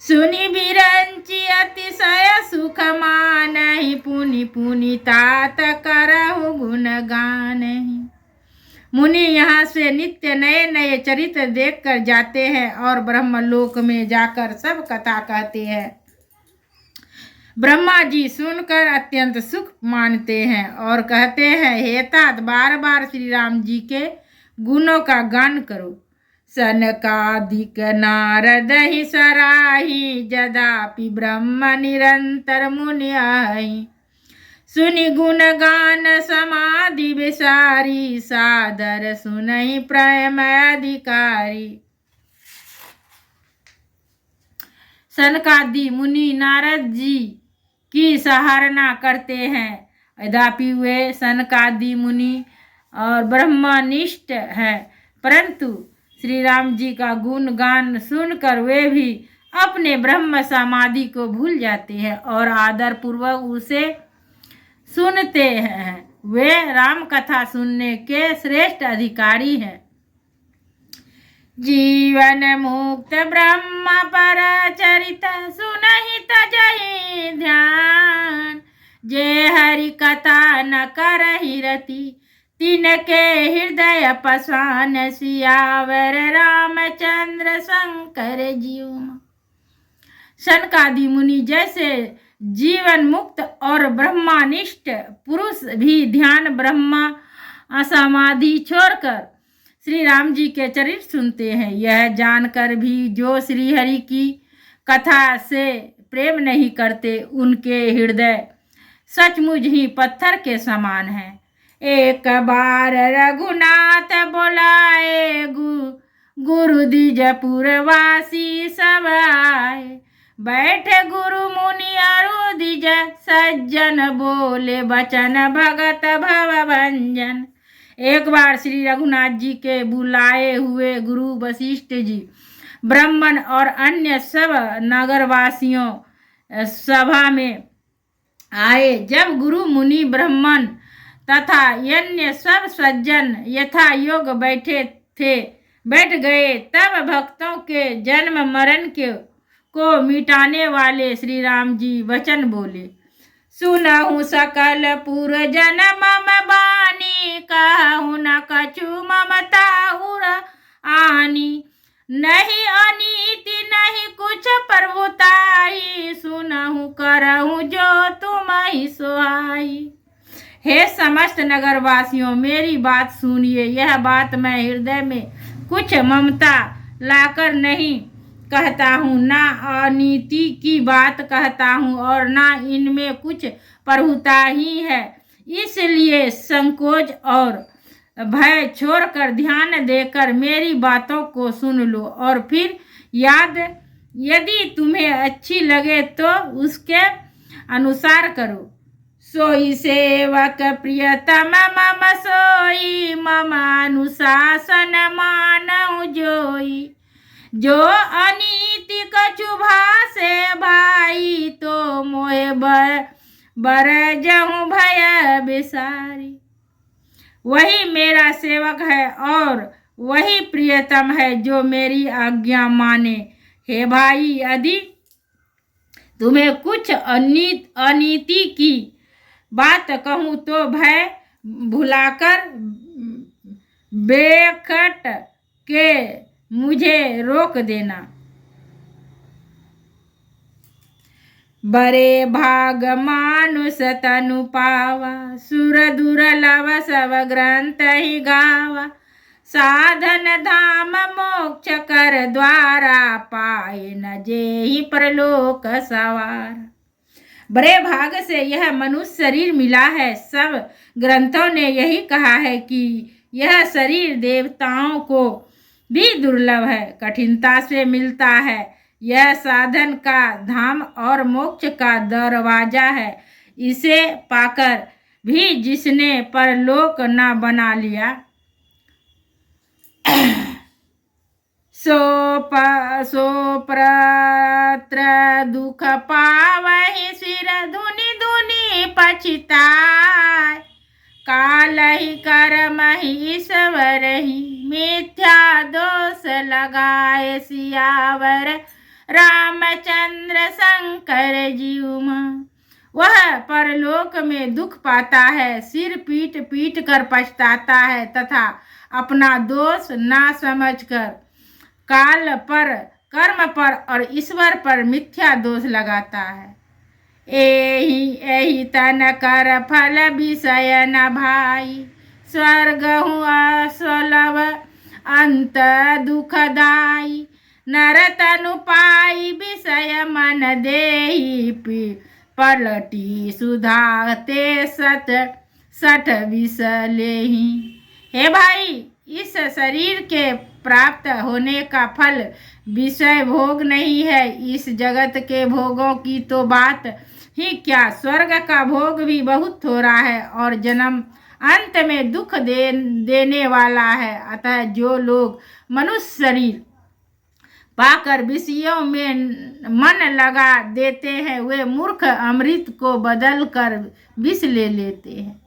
सुनि बिरंचि अतिशय सुख मानहि, पुनि पुनि तात करहु गुण गानहि। मुनि यहाँ से नित्य नए नए चरित्र देखकर जाते हैं और ब्रह्मलोक में जाकर सब कथा कहते हैं। ब्रह्मा जी सुनकर अत्यंत सुख मानते हैं और कहते हैं, हे तात, बार बार श्री राम जी के गुणों का गान करो। सनकादिक नारद ही सराही, जदापि ब्रह्म निरंतर मुनि आई। सुनि गुण गान समाधि विसारी, सादर सुनहि प्रेम अधिकारी। सनकादि मुनि नारद जी की सराहना करते हैं। यद्यपि वे सनकादि मुनि और ब्रह्मनिष्ठ हैं, परंतु श्री राम जी का गुण गान सुनकर वे भी अपने ब्रह्म समाधि को भूल जाते हैं और आदर पूर्वक उसे सुनते हैं। वे राम कथा सुनने के श्रेष्ठ अधिकारी हैं। जीवन मुक्त ब्रह्म पर चरित सुनहि तजहि ध्यान, जे हरि कथा न करहि रति, तिनके हृदय पसान। सियावर रामचंद्र शंकर जीव। सनकादि मुनि जैसे जीवन मुक्त और ब्रह्मनिष्ठ पुरुष भी ध्यान ब्रह्म समाधि छोड़कर श्री राम जी के चरित्र सुनते हैं। यह जानकर भी जो श्री हरि की कथा से प्रेम नहीं करते, उनके हृदय सचमुच ही पत्थर के समान है। एक बार रघुनाथ बोलाए, गुरु द्विजपुरवासी सब आए। बैठे गुरु मुनि अरु द्विज, सज्जन बोले वचन भगत भव भंजन। एक बार श्री रघुनाथ जी के बुलाए हुए गुरु वशिष्ठ जी, ब्राह्मण और अन्य सब नगरवासियों सभा में आए। जब गुरु मुनि ब्राह्मण तथा अन्य सब सज्जन यथा योग बैठ गए, तब भक्तों के जन्म मरण को मिटाने वाले श्री राम जी वचन बोले। सुनहु सकल पुर जन मम बानी, कहु न कछु ममता उर आनी। नहीं अनीति नहीं कुछ प्रभुताई, सुनहु करहु जो तुम्हि सोहाई। हे समस्त नगरवासियों, मेरी बात सुनिए। यह बात मैं हृदय में कुछ ममता लाकर नहीं कहता हूँ, ना अनीति की बात कहता हूँ और ना इनमें कुछ प्रभुता ही है। इसलिए संकोच और भय छोड़कर ध्यान देकर मेरी बातों को सुन लो और फिर यदि तुम्हें अच्छी लगे तो उसके अनुसार करो। सोई सेवक प्रियतम मम सोई, मम अनुशासन मानहु जोई। जो अनीति कछु भासे भाई, तो मोहे बरजहु भय बिसारी। वही मेरा सेवक है और वही प्रियतम है जो मेरी आज्ञा माने। हे भाई, यदि तुम्हें कुछ अनीति की बात कहूँ तो भय भुलाकर बेखट के मुझे रोक देना। बरे भाग मानुष तनु पावा, सुर दुर्लभ सब ग्रंथ ही गावा। साधन धाम मोक्ष कर द्वारा, पाए न जेहि परलोक सवार। बड़े भाग से यह मनुष्य शरीर मिला है। सब ग्रंथों ने यही कहा है कि यह शरीर देवताओं को भी दुर्लभ है, कठिनता से मिलता है। यह साधन का धाम और मोक्ष का दरवाजा है। इसे पाकर भी जिसने परलोक न बना लिया, सो प्रत्र दुख पावहि, सिर धुनि धुनि पछिताय। काल ही कर्म ही ईश्वर ही, मिथ्या दोष लगाए सियावर, रामचंद्र शंकर जीव मां। वह परलोक में दुख पाता है, सिर पीट पीट कर पछताता है तथा अपना दोष ना समझकर काल पर, कर्म पर और ईश्वर पर मिथ्या दोष लगाता है। एही तन कर फल विषय न भाई, स्वर्ग हुआ स्वलभ अंत दुखदाई, नर तनु पाई विषय मन देही, पलटी सुधाते सठ विष लेही। हे भाई, इस शरीर के प्राप्त होने का फल विषय भोग नहीं है। इस जगत के भोगों की तो बात ही क्या, स्वर्ग का भोग भी बहुत थोड़ा है और जन्म अंत में दुख देने वाला है। अतः जो लोग मनुष्य शरीर पाकर विषयों में मन लगा देते हैं, वे मूर्ख अमृत को बदल कर विष ले लेते हैं।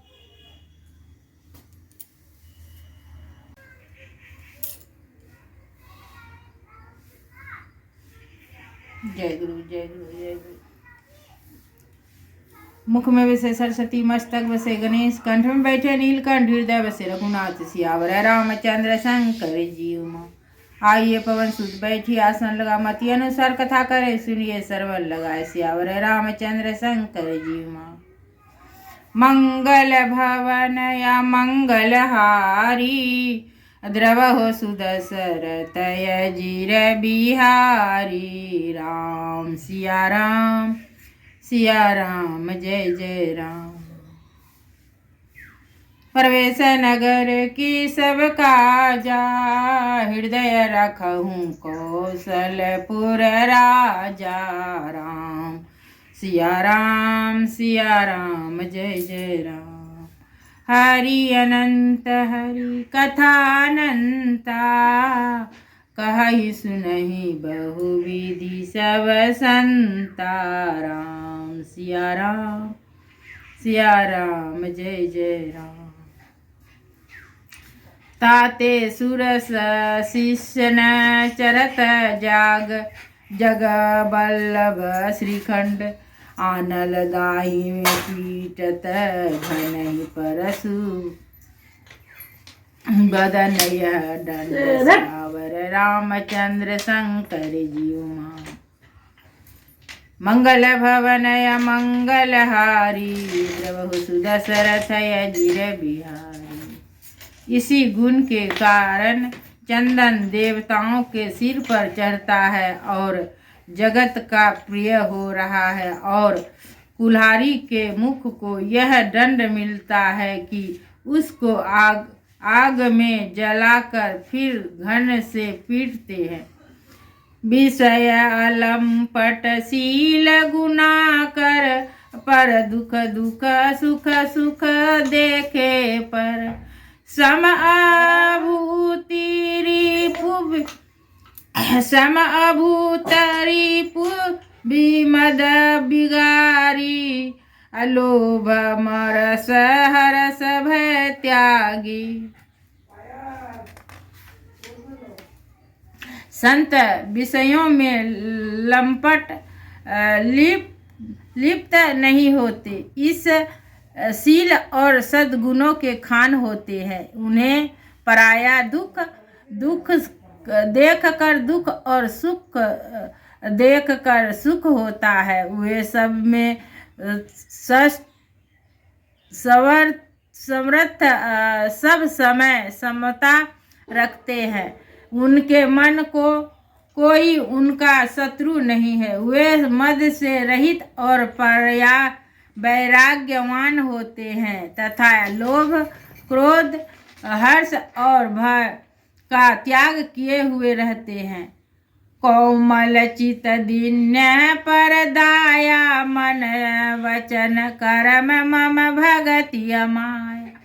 जय गुरु जय गुरु जय गुरु। मुख में वैसे सरस्वती, मस्तक वसे गणेश, कंठ में बैठे नीलकंठ, हृदय वसे रघुनाथ सियावर, रामचंद्र शंकर जीव मां। आइए पवन सुत बैठी, आसन लगा मति अनुसार, कथा करे सुनिए सरवल लगाए सियावर, रामचंद्र शंकर जीव मां। मंगल भवन या मंगल हारी, द्रवहो सुदशरथ जीर बिहारी, राम सिया राम जय जय राम। प्रवेश नगर की सब काजा, हृदय रखहूँ कौशलपुर राजा, राम सिया राम जय जय राम। हरि अनंत हरि कथा अनंता, कहि सुनहि बहुविधि सब संता, राम सिया राम जय जय राम। ताते सुरस शिष्य न चरत जाग, जग बल्लभ श्रीखंड, आनल दाही में पीटत घनहि परसु, बदन यह दंड सावर, रामचंद्र शंकर जीव मां। मंगल भवन या मंगल हारी, प्रभु सुदशरथ जीर बिहारी। इसी गुण के कारण चंदन देवताओं के सिर पर चढ़ता है और जगत का प्रिय हो रहा है, और कुल्हाड़ी के मुख को यह दंड मिलता है कि उसको आग में जलाकर फिर घन से पीटते हैं। विषय अलंपट शील गुना कर, पर दुख दुख सुख सुख देखे पर, सम अभूतरी विमद बिगारी, अलोभ मरस हरस भय त्यागी। संत विषयों में लंपट लिप्त नहीं होते, इस शील और सद्गुणों के खान होते हैं। उन्हें पराया दुख देख कर दुख और सुख देख कर सुख होता है। वे सब में समर्थ सब समय समता रखते हैं। उनके मन को कोई उनका शत्रु नहीं है। वे मद से रहित और वैराग्यवान होते हैं तथा लोभ क्रोध हर्ष और भय का त्याग किए हुए रहते हैं। कोमल चित दीन्य पर दाया, मन वचन कर्म मम भगति अमाया।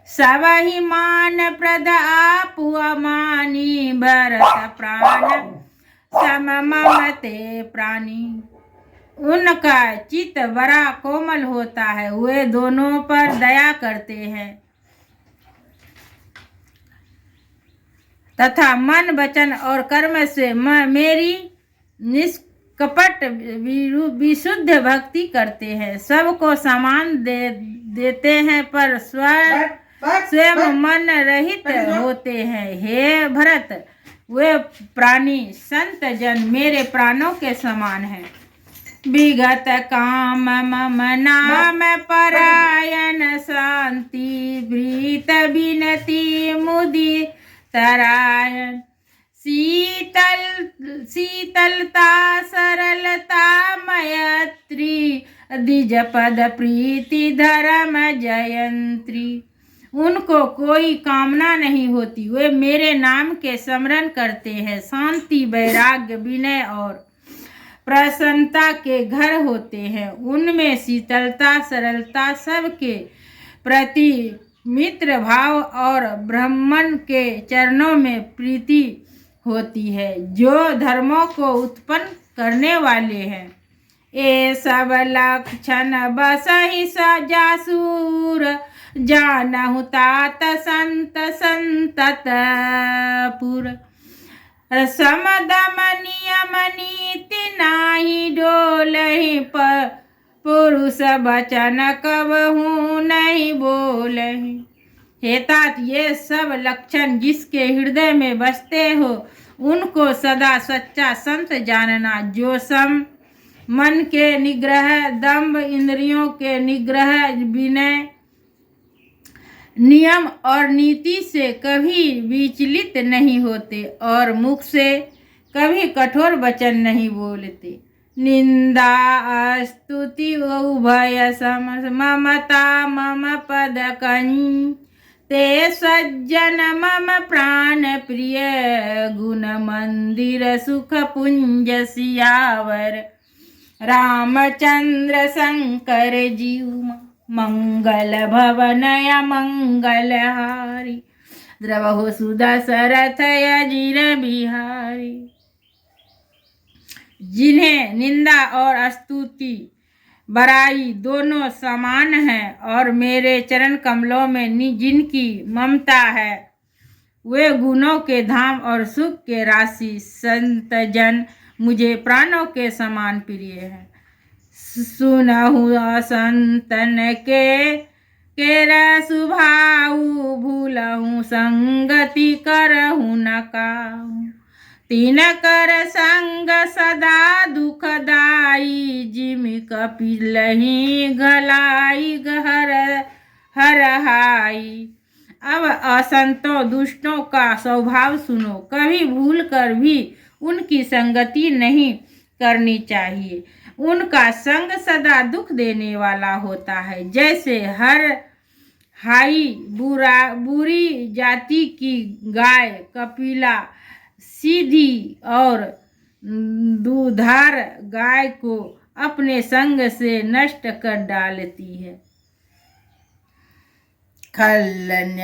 सब ही मान प्रद आपु अमानी, भरत प्राण सम मम ते प्राणी। उनका चित्त बड़ा कोमल होता है, वे दोनों पर दया करते हैं। तथा मन वचन और कर्म से मेरी निष्कपट विशुद्ध भक्ति करते हैं, सबको समान देते हैं पर स्वयं मन रहित होते हैं। हे भरत, वे प्राणी संत जन मेरे प्राणों के समान हैं। विगत काम मम नाम परायण, शांति भृत विनती मुदि तरायण। शीतलता सरलता मैत्री, द्विज पद प्रीति धर्म जयंत्री। उनको कोई कामना नहीं होती, वे मेरे नाम के स्मरण करते हैं। शांति वैराग्य विनय और प्रसन्नता के घर होते हैं, उनमें शीतलता सरलता, सबके प्रति मित्र भाव और ब्राह्मण के चरणों में प्रीति होती है, जो धर्मों को उत्पन्न करने वाले हैं। ये सब लक्षण बसहि जासूर, जानहु तात संत संतत पुर। समदम नियम नीति नाही, डोलहि पुरुष वचन कबहु नहीं बोलहि। हे तात, ये सब लक्षण जिसके हृदय में बसते हो, उनको सदा सच्चा संत जानना, जो सम मन के निग्रह, दंभ, इंद्रियों के निग्रह, विनय, नियम और नीति से कभी विचलित नहीं होते और मुख से कभी कठोर वचन नहीं बोलते। निंदा स्तुति उभय सम, ममता मम पद कंज, ते सज्जन मम प्राण प्रिय, गुण मंदिर सुख पुंज सियावर। रामचंद्र शंकर जीव, मंगल भवनय मंगलहारी, द्रवहु सुदशरथ अजिर बिहारी। जिन्हें निंदा और स्तुति बड़ाई दोनों समान हैं और मेरे चरण कमलों में जिनकी ममता है, वे गुणों के धाम और सुख के राशि संत जन मुझे प्राणों के समान प्रिय है। सुनहु संतन के रसुभाऊ, भूलहु संगति करहु न काहू। तीन कर संग सदा दुखदाई, जिम कपिलहि गलाई हरहाई। अब असंतों दुष्टों का स्वभाव सुनो, कभी भूल कर भी उनकी संगति नहीं करनी चाहिए। उनका संग सदा दुख देने वाला होता है। जैसे हर हाई बुरी जाति की गाय कपिला सीधी और दूधार गाय को अपने संग से नष्ट कर डालती है। खलन्य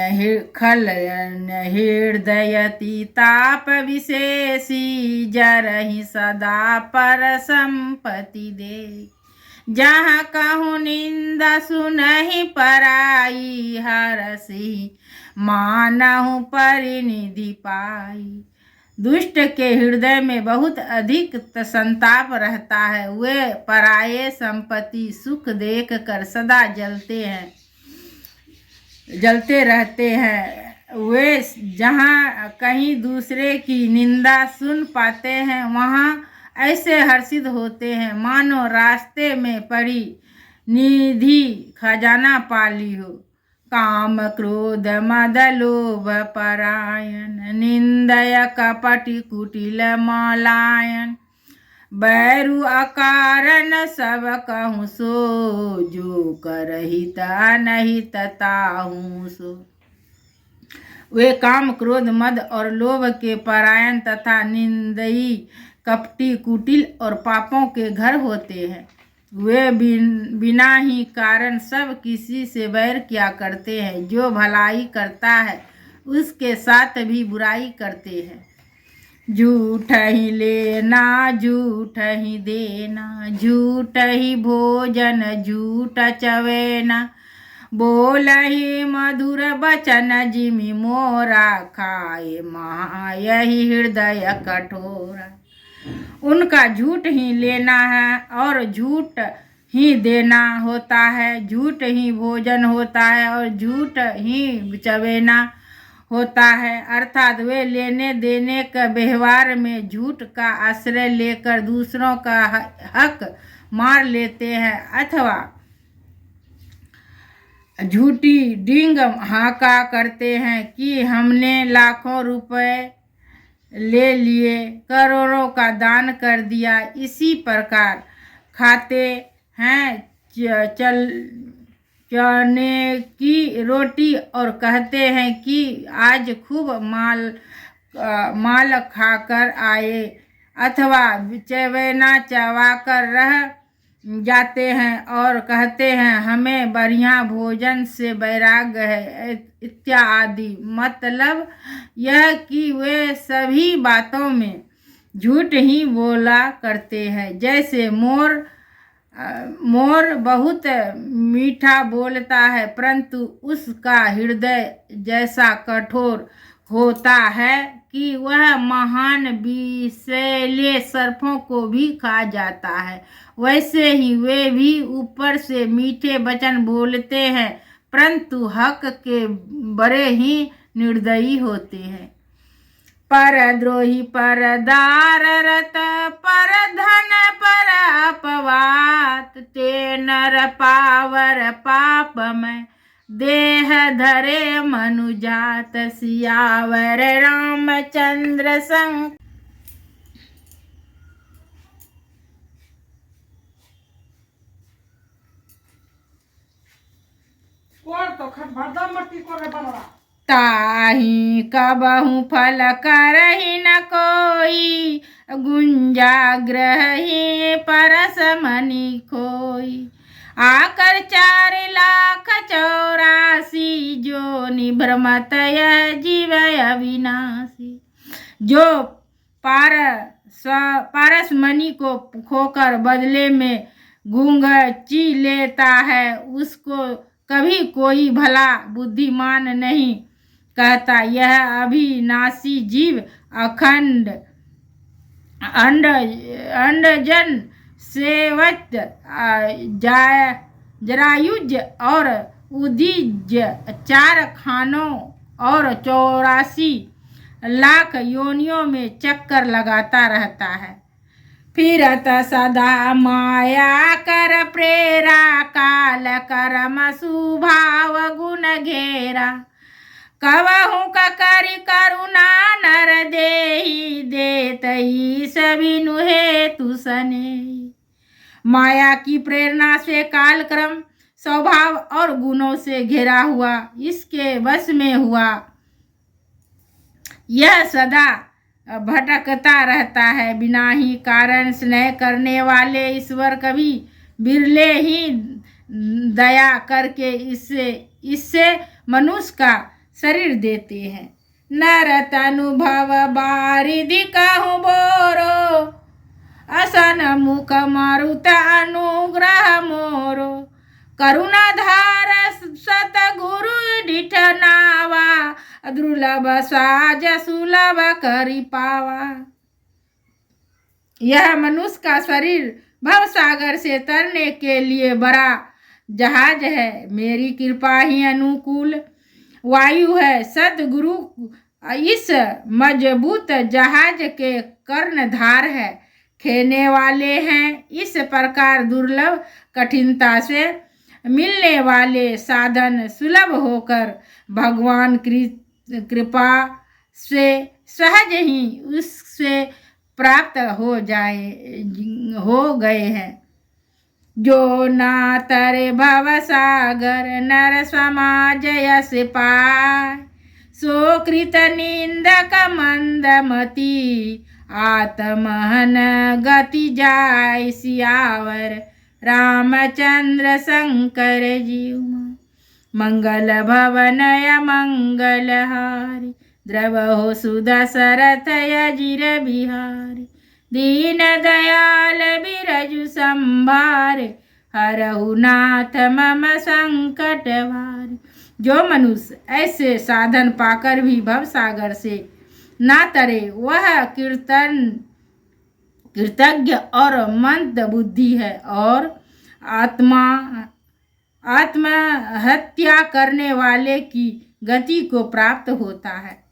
हृदयति ताप विशेषी, जरहि सदा पर संपत्ति दे। जहाँ कहूँ निंदा सुनहि पराई, हरसि मानहु परिनिधि पाई। दुष्ट के हृदय में बहुत अधिक संताप रहता है, वे पराये संपत्ति सुख देख कर सदा जलते रहते हैं। वे जहाँ कहीं दूसरे की निंदा सुन पाते हैं, वहाँ ऐसे हर्षित होते हैं मानो रास्ते में पड़ी निधि खजाना पा ली हो। काम क्रोध मद लोभ परायण, निंदय कपटि कुटिल मलायन। बैरु अकारण सब कहूँ सो, जो करहित अनहित ताहू सो। वे काम क्रोध मद और लोभ के परायण तथा निंदई, कपटी, कुटिल और पापों के घर होते हैं। वे बिना ही कारण सब किसी से बैर किया करते हैं। जो भलाई करता है उसके साथ भी बुराई करते हैं। झूठ ही लेना झूठ ही देना, झूठ ही भोजन झूठ चवेना। बोलहि मधुर बचन जिमि मोरा, खाए महा यही हृदय कठोरा। उनका झूठ ही लेना है और झूठ ही देना होता है, झूठ ही भोजन होता है और झूठ ही चबेना होता है। अर्थात वे लेने देने का व्यवहार में झूठ का आश्रय लेकर दूसरों का हक मार लेते हैं अथवा झूठी डींग हाका करते हैं कि हमने लाखों रुपए ले लिए, करोड़ों का दान कर दिया। इसी प्रकार खाते हैं चने की रोटी और कहते हैं कि आज खूब माल खाकर आए, अथवा चबेना चबाकर रह जाते हैं और कहते हैं हमें बढ़िया भोजन से वैराग्य है इत्यादि। मतलब यह कि वे सभी बातों में झूठ ही बोला करते हैं। जैसे मोर बहुत मीठा बोलता है परंतु उसका हृदय जैसा कठोर होता है कि वह महान विषैले सर्पों को भी खा जाता है, वैसे ही वे भी ऊपर से मीठे वचन बोलते हैं परंतु हक के बड़े ही निर्दयी होते हैं। परद्रोही परदार रत पर धन पर अपवात, ते नर पावर पाप में देह धरे मनुजात, सियावर रामचंद्र संग। ताही कबहु फल करहि न कोई, गुंजाग्रही परस मनि खोई। आकर 4,84,000 जो निभ्रमत यह जीव अविनाशी। जो पारस मणि को खोकर बदले में घूंघची लेता है उसको कभी कोई भला बुद्धिमान नहीं कहता। यह अविनाशी जीव अखंड अंडजन सेवत जरायुज और उदीज 4 खानों और 84 लाख योनियों में चक्कर लगाता रहता है। फिरत सदा माया कर प्रेरा, काल करम सुभाव गुण घेरा। कबहु ककरि करुणा नर देहि, देतई सभी नुहे तुसने। माया की प्रेरणा से काल क्रम स्वभाव और गुणों से घिरा हुआ इसके वश में हुआ यह सदा भटकता रहता है। बिना ही कारण स्नेह करने वाले ईश्वर कभी बिरले ही दया करके इससे मनुष्य का शरीर देते हैं। नर तनुभव बारिधि कहूँ बोरो, असन मुख मारुत अनुग्रह मोरो। करुणाधार सतगुरु डिठ नावा, दुर्लभ साज सुलभ करि पावा। यह मनुष्य का शरीर भव सागर से तरने के लिए बड़ा जहाज है। मेरी कृपा ही अनुकूल वायु है। सतगुरु इस मजबूत जहाज के कर्णधार है, खेने वाले हैं। इस प्रकार दुर्लभ कठिनता से मिलने वाले साधन सुलभ होकर भगवान कृपा से सहज ही उससे प्राप्त हो गए हैं। जो ना तरे भव सागर नर समाज यस पाय, सो कृत निंदक मंदमती आत्महन गति जाय। सियावर रामचंद्र शंकर जीव मंगल भवनय मंगलहारी, द्रवहो सुदशरथ यजिर बिहारी। दीन दयाल बिरजु संभारे, हरहु नाथ मम संकट भारी। जो मनुष्य ऐसे साधन पाकर भी भव सागर से ना तरे वह कृतज्ञ और मंद बुद्धि है और आत्महत्या करने वाले की गति को प्राप्त होता है।